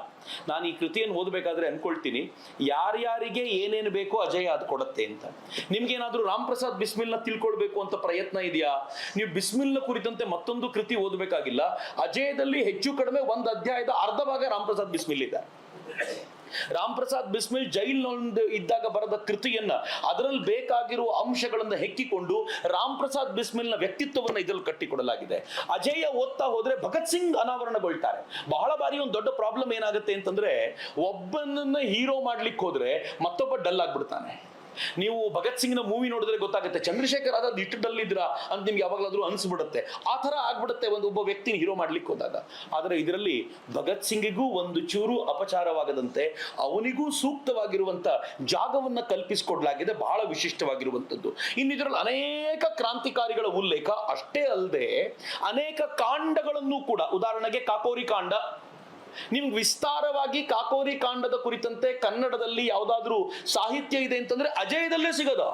ನಾನು ಈ ಕೃತಿಯನ್ನು ಓದಬೇಕಾದ್ರೆ ಅನ್ಕೊಳ್ತೀನಿ, ಯಾರ್ಯಾರಿಗೆ ಏನೇನು ಬೇಕೋ ಅಜೇಯ ಅದು ಕೊಡುತ್ತೆ ಅಂತ. ನಿಮ್ಗೇನಾದ್ರೂ ರಾಮ್ ಪ್ರಸಾದ್ ಬಿಸ್ಮಿಲ್ನ ತಿಳ್ಕೊಳ್ಬೇಕು ಅಂತ ಪ್ರಯತ್ನ ಇದೆಯಾ? ನೀವು ಬಿಸ್ಮಿಲ್ನ ಕುರಿತಂತೆ ಮತ್ತೊಂದು ಕೃತಿ ಓದಬೇಕಾಗಿಲ್ಲ. ಅಜೇಯದಲ್ಲಿ ಹೆಚ್ಚು ಕಡಿಮೆ ಒಂದು ಅಧ್ಯಾಯದ ಅರ್ಧ ಭಾಗ ರಾಮ್ ಪ್ರಸಾದ್ ಬಿಸ್ಮಿಲ್ ಇದೆ. ರಾಮ್ ಪ್ರಸಾದ್ ಬಿಸ್ಮಿಲ್ ಜೈಲ್ನೊಂದು ಇದ್ದಾಗ ಬರೆದ ಕೃತಿಯನ್ನ, ಅದರಲ್ಲಿ ಬೇಕಾಗಿರುವ ಅಂಶಗಳನ್ನು ಹೆಕ್ಕಿಕೊಂಡು ರಾಮ್ ಪ್ರಸಾದ್ ಬಿಸ್ಮಿಲ್ನ ವ್ಯಕ್ತಿತ್ವವನ್ನು ಇದರಲ್ಲಿ ಕಟ್ಟಿಕೊಡಲಾಗಿದೆ. ಅಜೇಯ ಓದ್ತಾ ಹೋದ್ರೆ ಭಗತ್ ಸಿಂಗ್ ಅನಾವರಣಗೊಳ್ತಾರೆ. ಬಹಳ ಬಾರಿ ಒಂದು ದೊಡ್ಡ ಪ್ರಾಬ್ಲಮ್ ಏನಾಗುತ್ತೆ ಅಂತಂದ್ರೆ, ಒಬ್ಬನನ್ನ ಹೀರೋ ಮಾಡ್ಲಿಕ್ಕೆ ಹೋದ್ರೆ ಮತ್ತೊಬ್ಬ ಡಲ್ ಆಗ್ಬಿಡ್ತಾನೆ. ನೀವು ಭಗತ್ ಸಿಂಗ್ನ ಮೂವಿ ನೋಡಿದ್ರೆ ಗೊತ್ತಾಗುತ್ತೆ, ಚಂದ್ರಶೇಖರ್ ಆಜಾದ್ ಇಷ್ಟು ಡಲ್ ಇದ್ರ ಅಂತ ನಿಮ್ಗೆ ಯಾವಾಗಲಾದ್ರೂ ಅನ್ಸ್ಬಿಡುತ್ತೆ. ಆ ತರ ಆಗ್ಬಿಡುತ್ತೆ ಒಬ್ಬ ವ್ಯಕ್ತಿನ ಹೀರೋ ಮಾಡ್ಲಿಕ್ಕೆ ಹೋದಾಗ. ಆದ್ರೆ ಇದರಲ್ಲಿ ಭಗತ್ ಸಿಂಗಿಗೂ ಒಂದು ಚೂರು ಅಪಚಾರವಾಗದಂತೆ ಅವನಿಗೂ ಸೂಕ್ತವಾಗಿರುವಂತ ಜಾಗವನ್ನ ಕಲ್ಪಿಸಿಕೊಡ್ಲಾಗಿದೆ, ಬಹಳ ವಿಶಿಷ್ಟವಾಗಿರುವಂತದ್ದು. ಇನ್ನು ಇದರಲ್ಲಿ ಅನೇಕ ಕ್ರಾಂತಿಕಾರಿಗಳ ಉಲ್ಲೇಖ ಅಷ್ಟೇ ಅಲ್ಲದೆ ಅನೇಕ ಕಾಂಡಗಳನ್ನು ಕೂಡ, ಉದಾಹರಣೆಗೆ ಕಾಕೋರಿ ಕಾಂಡ. ನಿಮ್ಗೆ ವಿಸ್ತಾರವಾಗಿ ಕಾಕೋರಿ ಕಾಂಡದ ಕುರಿತಂತೆ ಕನ್ನಡದಲ್ಲಿ ಯಾವ್ದಾದ್ರೂ ಸಾಹಿತ್ಯ ಇದೆ ಅಂತಂದ್ರೆ ಅಜೇಯದಲ್ಲೇ ಸಿಗದ,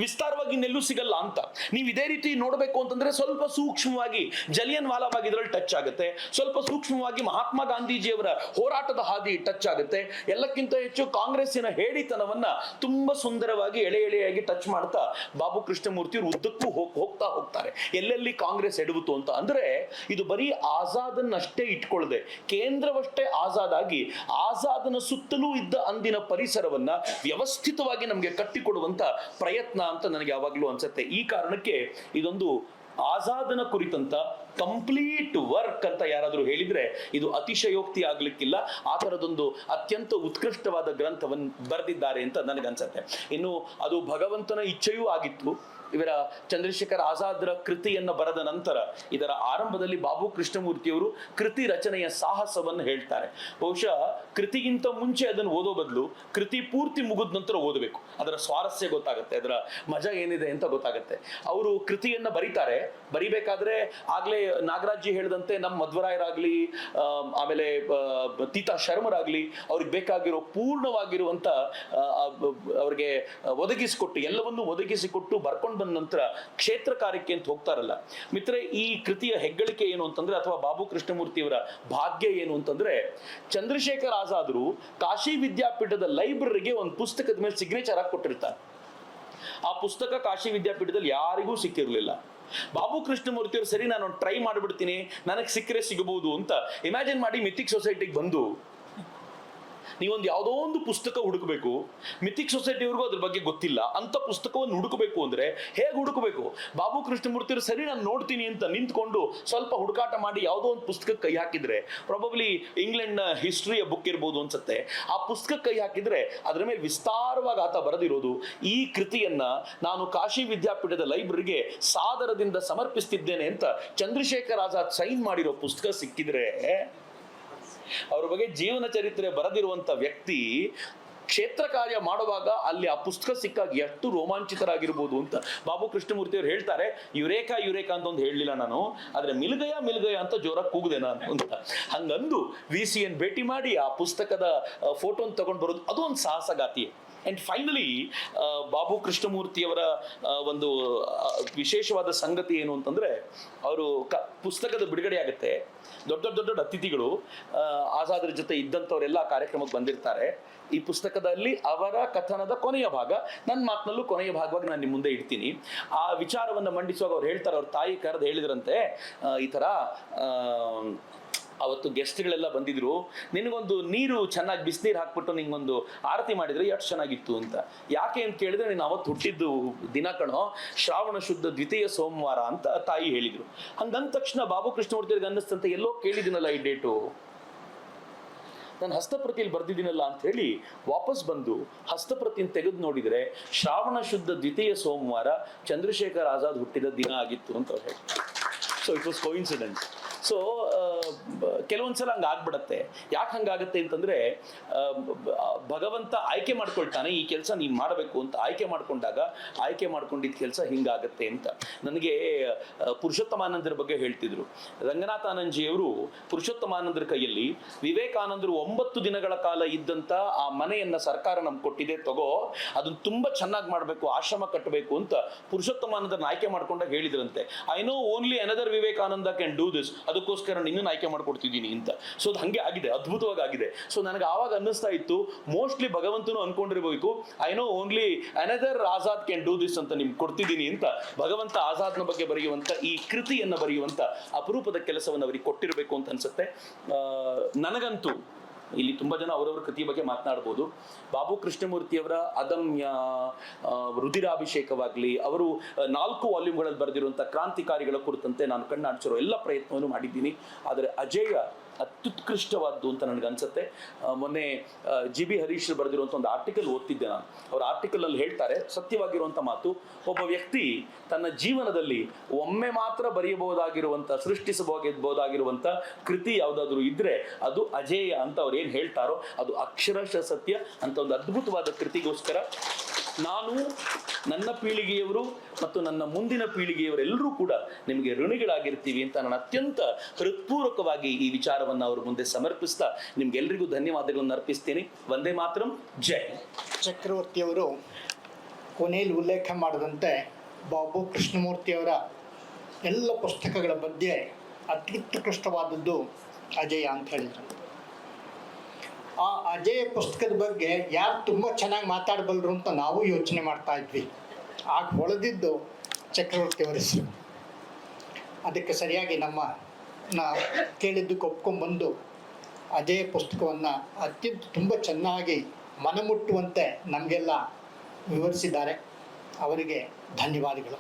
ವಿಸ್ತಾರವಾಗಿ ಇನ್ನೆಲ್ಲೂ ಸಿಗಲ್ಲ ಅಂತ. ನೀವು ಇದೇ ರೀತಿ ನೋಡಬೇಕು ಅಂತಂದ್ರೆ ಸ್ವಲ್ಪ ಸೂಕ್ಷ್ಮವಾಗಿ ಜಲಿಯನ್ ವಾಲಾಬಾಗ್ ಇದರಲ್ಲಿ ಟಚ್ ಆಗುತ್ತೆ, ಸ್ವಲ್ಪ ಸೂಕ್ಷ್ಮವಾಗಿ ಮಹಾತ್ಮ ಗಾಂಧೀಜಿಯವರ ಹೋರಾಟದ ಹಾದಿ ಟಚ್ ಆಗುತ್ತೆ. ಎಲ್ಲಕ್ಕಿಂತ ಹೆಚ್ಚು ಕಾಂಗ್ರೆಸ್ಸಿನ ಹೇಡಿತನವನ್ನ ತುಂಬಾ ಸುಂದರವಾಗಿ ಎಳೆ ಎಳೆಯಾಗಿ ಟಚ್ ಮಾಡ್ತಾ ಬಾಬು ಕೃಷ್ಣಮೂರ್ತಿಯವರು ಉದ್ದಕ್ಕೂ ಹೋಗ್ತಾ ಹೋಗ್ತಾರೆ, ಎಲ್ಲೆಲ್ಲಿ ಕಾಂಗ್ರೆಸ್ ಎಡವುತ್ತು ಅಂತ. ಅಂದ್ರೆ ಇದು ಬರೀ ಆಜಾದನ್ನಷ್ಟೇ ಇಟ್ಕೊಳ್ಳದೆ, ಕೇಂದ್ರವಷ್ಟೇ ಆಜಾದ್ ಆಗಿ ಆಜಾದನ ಸುತ್ತಲೂ ಇದ್ದ ಅಂದಿನ ಪರಿಸರವನ್ನ ವ್ಯವಸ್ಥಿತವಾಗಿ ನಮಗೆ ಕಟ್ಟಿಕೊಡುವಂತ ಪ್ರಯತ್ನ ಅಂತ ನನಗೆ ಯಾವಾಗಲೂ ಅನ್ಸುತ್ತೆ. ಈ ಕಾರಣಕ್ಕೆ ಇದೊಂದು ಆಜಾದನ ಕುರಿತಂತ ಕಂಪ್ಲೀಟ್ ವರ್ಕ್ ಅಂತ ಯಾರಾದ್ರೂ ಹೇಳಿದ್ರೆ ಇದು ಅತಿಶಯೋಕ್ತಿ ಆಗ್ಲಿಕ್ಕಿಲ್ಲ. ಆ ತರದೊಂದು ಅತ್ಯಂತ ಉತ್ಕೃಷ್ಟವಾದ ಗ್ರಂಥವನ್ನು ಬರೆದಿದ್ದಾರೆ ಅಂತ ನನಗನ್ಸುತ್ತೆ. ಇನ್ನು ಅದು ಭಗವಂತನ ಇಚ್ಛೆಯೂ ಆಗಿತ್ತು. ಇವರ ಚಂದ್ರಶೇಖರ್ ಆಜಾದ್ರ ಕೃತಿಯನ್ನು ಬರೆದ ನಂತರ ಇದರ ಆರಂಭದಲ್ಲಿ ಬಾಬು ಕೃಷ್ಣಮೂರ್ತಿಯವರು ಕೃತಿ ರಚನೆಯ ಸಾಹಸವನ್ನು ಹೇಳ್ತಾರೆ. ಬಹುಶಃ ಕೃತಿಗಿಂತ ಮುಂಚೆ ಅದನ್ನು ಓದೋ ಬದಲು ಕೃತಿ ಪೂರ್ತಿ ಮುಗಿದ ನಂತರ ಓದಬೇಕು. ಅದರ ಸ್ವಾರಸ್ಯ ಗೊತ್ತಾಗುತ್ತೆ, ಅದರ ಮಜಾ ಏನಿದೆ ಅಂತ ಗೊತ್ತಾಗುತ್ತೆ. ಅವರು ಕೃತಿಯನ್ನ ಬರೀತಾರೆ. ಬರಿಬೇಕಾದ್ರೆ ಆಗ್ಲೇ ನಾಗರಾಜ್ಜಿ ಹೇಳಿದಂತೆ ನಮ್ಮ ಮಧ್ವರಾಯರಾಗ್ಲಿ, ಆಮೇಲೆ ತೀತಾ ಶರ್ಮರಾಗ್ಲಿ ಅವ್ರಿಗೆ ಬೇಕಾಗಿರೋ ಪೂರ್ಣವಾಗಿರುವಂತ ಅವ್ರಿಗೆ ಒದಗಿಸಿಕೊಟ್ಟು ಎಲ್ಲವನ್ನೂ ಒದಗಿಸಿಕೊಟ್ಟು ಬರ್ಕೊಂಡು ಬಂದ ನಂತರ ಕ್ಷೇತ್ರ ಕಾರ್ಯಕ್ಕೆ ಅಂತ ಹೋಗ್ತಾರಲ್ಲ ಮಿತ್ರೆ. ಈ ಕೃತಿಯ ಹೆಗ್ಗಳಿಕೆ ಏನು ಅಂತಂದ್ರೆ, ಅಥವಾ ಬಾಬು ಕೃಷ್ಣಮೂರ್ತಿಯವರ ಭಾಗ್ಯ ಏನು ಅಂತಂದ್ರೆ, ಚಂದ್ರಶೇಖರ್ ಆಜಾದ್ರು ಕಾಶಿ ವಿದ್ಯಾಪೀಠದ ಲೈಬ್ರರಿಗೆ ಒಂದು ಪುಸ್ತಕದ ಮೇಲೆ ಸಿಗ್ನೇಚರ್ ಹಾಕಿ ಕೊಟ್ಟಿರ್ತಾರೆ. ಆ ಪುಸ್ತಕ ಕಾಶಿ ವಿದ್ಯಾಪೀಠದಲ್ಲಿ ಯಾರಿಗೂ ಸಿಕ್ಕಿರ್ಲಿಲ್ಲ. ಬಾಬು ಕೃಷ್ಣಮೂರ್ತಿಯವರು ಸರಿ ನಾನು ಟ್ರೈ ಮಾಡಿಬಿಡ್ತೀನಿ, ನನಗೆ ಸಿಕ್ಕರೆ ಸಿಗಬಹುದು ಅಂತ ಇಮ್ಯಾಜಿನ್ ಮಾಡಿ ಮಿಥಿಕ್ ಸೊಸೈಟಿಗೆ ಬಂದು ನೀವೊಂದು ಯಾವುದೋ ಒಂದು ಪುಸ್ತಕ ಹುಡುಕಬೇಕು. ಮಿಥಿಕ್ ಸೊಸೈಟಿಯವ್ರಿಗೂ ಅದ್ರ ಬಗ್ಗೆ ಗೊತ್ತಿಲ್ಲ. ಅಂತ ಪುಸ್ತಕವನ್ನು ಹುಡುಕಬೇಕು ಅಂದ್ರೆ ಹೇಗೆ ಹುಡುಕಬೇಕು? ಬಾಬು ಕೃಷ್ಣಮೂರ್ತಿಯವರು ಸರಿ ನಾನು ನೋಡ್ತೀನಿ ಅಂತ ನಿಂತ್ಕೊಂಡು ಸ್ವಲ್ಪ ಹುಡುಕಾಟ ಮಾಡಿ ಯಾವುದೋ ಒಂದು ಪುಸ್ತಕ ಕೈ ಹಾಕಿದ್ರೆ, ಪ್ರಾಬಬ್ಲಿ ಇಂಗ್ಲೆಂಡ್ನ ಹಿಸ್ಟ್ರಿಯ ಬುಕ್ ಇರ್ಬೋದು ಅನ್ಸುತ್ತೆ, ಆ ಪುಸ್ತಕ ಕೈ ಹಾಕಿದ್ರೆ ಅದರ ಮೇಲೆ ವಿಸ್ತಾರವಾಗಿ ಆತ ಬರೆದಿರೋದು ಈ ಕೃತಿಯನ್ನ ನಾನು ಕಾಶಿ ವಿದ್ಯಾಪೀಠದ ಲೈಬ್ರರಿಗೆ ಸಾದರದಿಂದ ಸಮರ್ಪಿಸ್ತಿದ್ದೇನೆ ಅಂತ ಚಂದ್ರಶೇಖರ್ ಆಜಾದ್ ಸೈನ್ ಮಾಡಿರೋ ಪುಸ್ತಕ ಸಿಕ್ಕಿದ್ರೆ, ಅವ್ರ ಬಗ್ಗೆ ಜೀವನ ಚರಿತ್ರೆ ಬರೆದಿರುವಂತ ವ್ಯಕ್ತಿ ಕ್ಷೇತ್ರ ಕಾರ್ಯ ಮಾಡುವಾಗ ಅಲ್ಲಿ ಆ ಪುಸ್ತಕ ಸಿಕ್ಕಾಗ ಎಷ್ಟು ರೋಮಾಂಚಿತರಾಗಿರ್ಬೋದು ಅಂತ ಬಾಬು ಕೃಷ್ಣಮೂರ್ತಿ ಅವರು ಹೇಳ್ತಾರೆ. ಯುರೇಕಾ ಯುರೇಕಾ ಅಂತ ಒಂದು ಹೇಳಲಿಲ್ಲ ನಾನು, ಆದ್ರೆ ಮಿಲ್ಗಯ ಮಿಲ್ಗಯ ಅಂತ ಜೋರಾಗಿ ಕೂಗಿದೆ ನಾನು ಅಂತ. ಹಂಗಂದು VCN ಭೇಟಿ ಮಾಡಿ ಆ ಪುಸ್ತಕದ ಫೋಟೋನ್ ತಗೊಂಡು ಬರೋದು ಅದು ಒಂದು ಸಾಹಸಗಾತಿ. ಅಂಡ್ ಫೈನಲಿ ಬಾಬು ಕೃಷ್ಣಮೂರ್ತಿಯವರ ಒಂದು ವಿಶೇಷವಾದ ಸಂಗತಿ ಏನು ಅಂತಂದ್ರೆ, ಅವರು ಪುಸ್ತಕದ ಬಿಡುಗಡೆ ಆಗುತ್ತೆ. ದೊಡ್ಡ ದೊಡ್ಡ ದೊಡ್ಡ ಅತಿಥಿಗಳು ಆಜಾದ್ರ ಜೊತೆ ಇದ್ದಂಥವರೆಲ್ಲ ಕಾರ್ಯಕ್ರಮಕ್ಕೆ ಬಂದಿರ್ತಾರೆ. ಈ ಪುಸ್ತಕದಲ್ಲಿ ಅವರ ಕಥನದ ಕೊನೆಯ ಭಾಗ, ನನ್ನ ಮಾತಿನಲ್ಲೂ ಕೊನೆಯ ಭಾಗವಾಗಿ ನಾನು ನಿಮ್ಮ ಮುಂದೆ ಇಡ್ತೀನಿ. ಆ ವಿಚಾರವನ್ನು ಮಂಡಿಸುವಾಗ ಅವ್ರು ಹೇಳ್ತಾರೆ, ಅವ್ರ ತಾಯಿ ಕರೆದು ಹೇಳಿದ್ರಂತೆ, ಈ ಥರ ಅವತ್ತು ಗೆಸ್ಟ್ಗಳೆಲ್ಲ ಬಂದಿದ್ರು, ನಿನಗೊಂದು ನೀರು ಚೆನ್ನಾಗಿ ಬಿಸಿನೀರು ಹಾಕ್ಬಿಟ್ಟು ನಿಂಗೊಂದು ಆರತಿ ಮಾಡಿದ್ರೆ ಎಷ್ಟು ಚೆನ್ನಾಗಿತ್ತು ಅಂತ. ಯಾಕೆ ಅಂತ ಕೇಳಿದ್ರೆ, ನೀನು ಅವತ್ತು ಹುಟ್ಟಿದ್ದು ದಿನ ಕಣೋ ಶ್ರಾವಣ ಶುದ್ಧ ದ್ವಿತೀಯ ಸೋಮವಾರ ಅಂತ ತಾಯಿ ಹೇಳಿದ್ರು. ಹಂಗಂದ ತಕ್ಷಣ ಬಾಬು ಕೃಷ್ಣಮೂರ್ತಿಯವ್ರಿಗೆ ಅನ್ನಿಸ್ತಂತೆ, ಎಲ್ಲೋ ಕೇಳಿದಿನಲ್ಲ ಈ ಡೇಟು, ನಾನು ಹಸ್ತಪ್ರತಿಯಲ್ಲಿ ಬರ್ದಿದ್ದೀನಲ್ಲ ಅಂತ ಹೇಳಿ ವಾಪಸ್ ಬಂದು ಹಸ್ತಪ್ರತಿಯನ್ನು ತೆಗೆದು ನೋಡಿದರೆ ಶ್ರಾವಣ ಶುದ್ಧ ದ್ವಿತೀಯ ಸೋಮವಾರ ಚಂದ್ರಶೇಖರ್ ಆಜಾದ್ ಹುಟ್ಟಿದ ದಿನ ಆಗಿತ್ತು ಅಂತ ಅವ್ರು ಹೇಳಿ. So it was coincidence. So ಕೆಲವೊಂದ್ಸಲ ಹಂಗೆ ಆಗ್ಬಿಡತ್ತೆ. ಯಾಕೆ ಹಂಗಾಗತ್ತೆ ಅಂತಂದ್ರೆ, ಭಗವಂತ ಆಯ್ಕೆ ಮಾಡ್ಕೊಳ್ತಾನೆ, ಈ ಕೆಲಸ ನೀನು ಮಾಡಬೇಕು ಅಂತ ಆಯ್ಕೆ ಮಾಡ್ಕೊಂಡಾಗ ಆಯ್ಕೆ ಮಾಡ್ಕೊಂಡಿದ್ದ ಕೆಲಸ ಹಿಂಗಾಗತ್ತೆ ಅಂತ. ನನಗೆ ಪುರುಷೋತ್ತಮಾನಂದರ ಬಗ್ಗೆ ಹೇಳ್ತಿದ್ರು. ರಂಗನಾಥಾನಂದಜಿಯವರು ಪುರುಷೋತ್ತಮಾನಂದರ ಕೈಯಲ್ಲಿ ವಿವೇಕಾನಂದರು 9 ದಿನಗಳ ಕಾಲ ಇದ್ದಂತ ಆ ಮನೆಯನ್ನ ಸರ್ಕಾರ ನಮ್ಗೆ ಕೊಟ್ಟಿದೆ, ತಗೋ ಅದನ್ನ ತುಂಬಾ ಚೆನ್ನಾಗಿ ಮಾಡಬೇಕು, ಆಶ್ರಮ ಕಟ್ಟಬೇಕು ಅಂತ ಪುರುಷೋತ್ತಮಾನಂದರನ್ನ ಆಯ್ಕೆ ಮಾಡ್ಕೊಂಡಾಗ ಹೇಳಿದ್ರಂತೆ, I know only another Vivekananda can do this, ಅದಕ್ಕೋಸ್ಕರ ನಿನ್ನನ್ನು ಆಯ್ಕೆ ಮಾಡ್ಕೊಡ್ತಿದ್ದೀನಿ ಅಂತ. ಸೊ ಅದು ಹಂಗೆ ಆಗಿದೆ, ಅದ್ಭುತವಾಗಿ ಆಗಿದೆ. ಸೊ ನನಗೆ ಆವಾಗ ಅನ್ನಿಸ್ತಾ ಇತ್ತು, ಮೋಸ್ಟ್ಲಿ ಭಗವಂತನು ಅನ್ಕೊಂಡಿರ್ಬೇಕು, I know only another Azad can do this ಅಂತ ನಿಮ್ಗೆ ಕೊಡ್ತಿದ್ದೀನಿ ಅಂತ. ಭಗವಂತ ಆಜಾದ್ನ ಬಗ್ಗೆ ಬರೆಯುವಂತ ಈ ಕೃತಿಯನ್ನ ಬರೆಯುವಂತ ಅಪರೂಪದ ಕೆಲಸವನ್ನು ಅವರಿಗೆ ಕೊಟ್ಟಿರಬೇಕು ಅಂತ ಅನ್ಸುತ್ತೆ. ನನಗಂತೂ ಇಲ್ಲಿ ತುಂಬಾ ಜನ ಅವರವರ ಕೃತಿಯ ಬಗ್ಗೆ ಮಾತನಾಡ್ಬೋದು. ಬಾಬು ಕೃಷ್ಣಮೂರ್ತಿಯವರ ಅದಮ್ಯ ರುಧಿರಾಭಿಷೇಕವಾಗ್ಲಿ, ಅವರು 4 ವಾಲ್ಯೂಮ್ಗಳಲ್ಲಿ ಬರೆದಿರುವಂಥ ಕ್ರಾಂತಿಕಾರಿಗಳ ಕುರಿತಂತೆ ನಾನು ಕಣ್ಣಾಡಿಸಿರೋ ಎಲ್ಲ ಪ್ರಯತ್ನವನ್ನು ಮಾಡಿದ್ದೀನಿ. ಆದರೆ ಅಜೇಯ ಅತ್ಯುತ್ಕೃಷ್ಟವಾದ್ದು ಅಂತ ನನಗೆ ಅನ್ಸುತ್ತೆ. ಮೊನ್ನೆ GB ಹರೀಶ್ ಬರೆದಿರುವಂಥ ಒಂದು ಆರ್ಟಿಕಲ್ ಓದ್ತಿದ್ದೆ ನಾನು. ಅವ್ರ ಆರ್ಟಿಕಲ್ ಅಲ್ಲಿ ಹೇಳ್ತಾರೆ, ಸತ್ಯವಾಗಿರುವಂಥ ಮಾತು, ಒಬ್ಬ ವ್ಯಕ್ತಿ ತನ್ನ ಜೀವನದಲ್ಲಿ ಒಮ್ಮೆ ಮಾತ್ರ ಬರೆಯಬಹುದಾಗಿರುವಂಥ, ಸೃಷ್ಟಿಸಬಹುದಾಗಿರುವಂಥ ಕೃತಿ ಯಾವುದಾದ್ರೂ ಇದ್ರೆ ಅದು ಅಜೇಯ ಅಂತ ಅವ್ರು ಏನು ಹೇಳ್ತಾರೋ ಅದು ಅಕ್ಷರಶಃ ಸತ್ಯ. ಅಂತ ಒಂದು ಅದ್ಭುತವಾದ ಕೃತಿಗೋಸ್ಕರ ನಾನು, ನನ್ನ ಪೀಳಿಗೆಯವರು ಮತ್ತು ನನ್ನ ಮುಂದಿನ ಪೀಳಿಗೆಯವರೆಲ್ಲರೂ ಕೂಡ ನಿಮಗೆ ಋಣಿಗಳಾಗಿರ್ತೀವಿ ಅಂತ ನಾನು ಅತ್ಯಂತ ಹೃತ್ಪೂರ್ವಕವಾಗಿ ಈ ವಿಚಾರವನ್ನು ಅವ್ರ ಮುಂದೆ ಸಮರ್ಪಿಸ್ತಾ ನಿಮ್ಗೆಲ್ರಿಗೂ ಧನ್ಯವಾದಗಳನ್ನು ಅರ್ಪಿಸ್ತೀನಿ. ವಂದೇ ಮಾತರಂ, ಜೈ. ಚಕ್ರವರ್ತಿಯವರು ಕೊನೆಯಲ್ಲಿ ಉಲ್ಲೇಖ ಮಾಡಿದಂತೆ ಬಾಬು ಕೃಷ್ಣಮೂರ್ತಿಯವರ ಎಲ್ಲ ಪುಸ್ತಕಗಳ ಬಗ್ಗೆ ಅತ್ಯುತ್ಕೃಷ್ಟವಾದದ್ದು ಅಜೇಯ ಅಂತ ಹೇಳಿದರು. ಆ ಅಜೇಯ ಪುಸ್ತಕದ ಬಗ್ಗೆ ಯಾರು ತುಂಬ ಚೆನ್ನಾಗಿ ಮಾತಾಡಬಲ್ಲರು ಅಂತ ನಾವು ಯೋಚನೆ ಮಾಡ್ತಾ ಇದ್ವಿ. ಆಗ ಹೊಳೆದಿದ್ದು ಚಕ್ರವರ್ತಿಯವರ ಹೆಸರು. ಅದಕ್ಕೆ ಸರಿಯಾಗಿ ನಾ ಕೇಳಿದ್ದಕ್ಕೆ ಒಪ್ಕೊಂಡ್ಬಂದು ಅಜೇಯ ಪುಸ್ತಕವನ್ನು ಅತ್ಯಂತ ತುಂಬ ಚೆನ್ನಾಗಿ ಮನಮುಟ್ಟುವಂತೆ ನಮಗೆಲ್ಲ ವಿವರಿಸಿದ್ದಾರೆ. ಅವರಿಗೆ ಧನ್ಯವಾದಗಳು.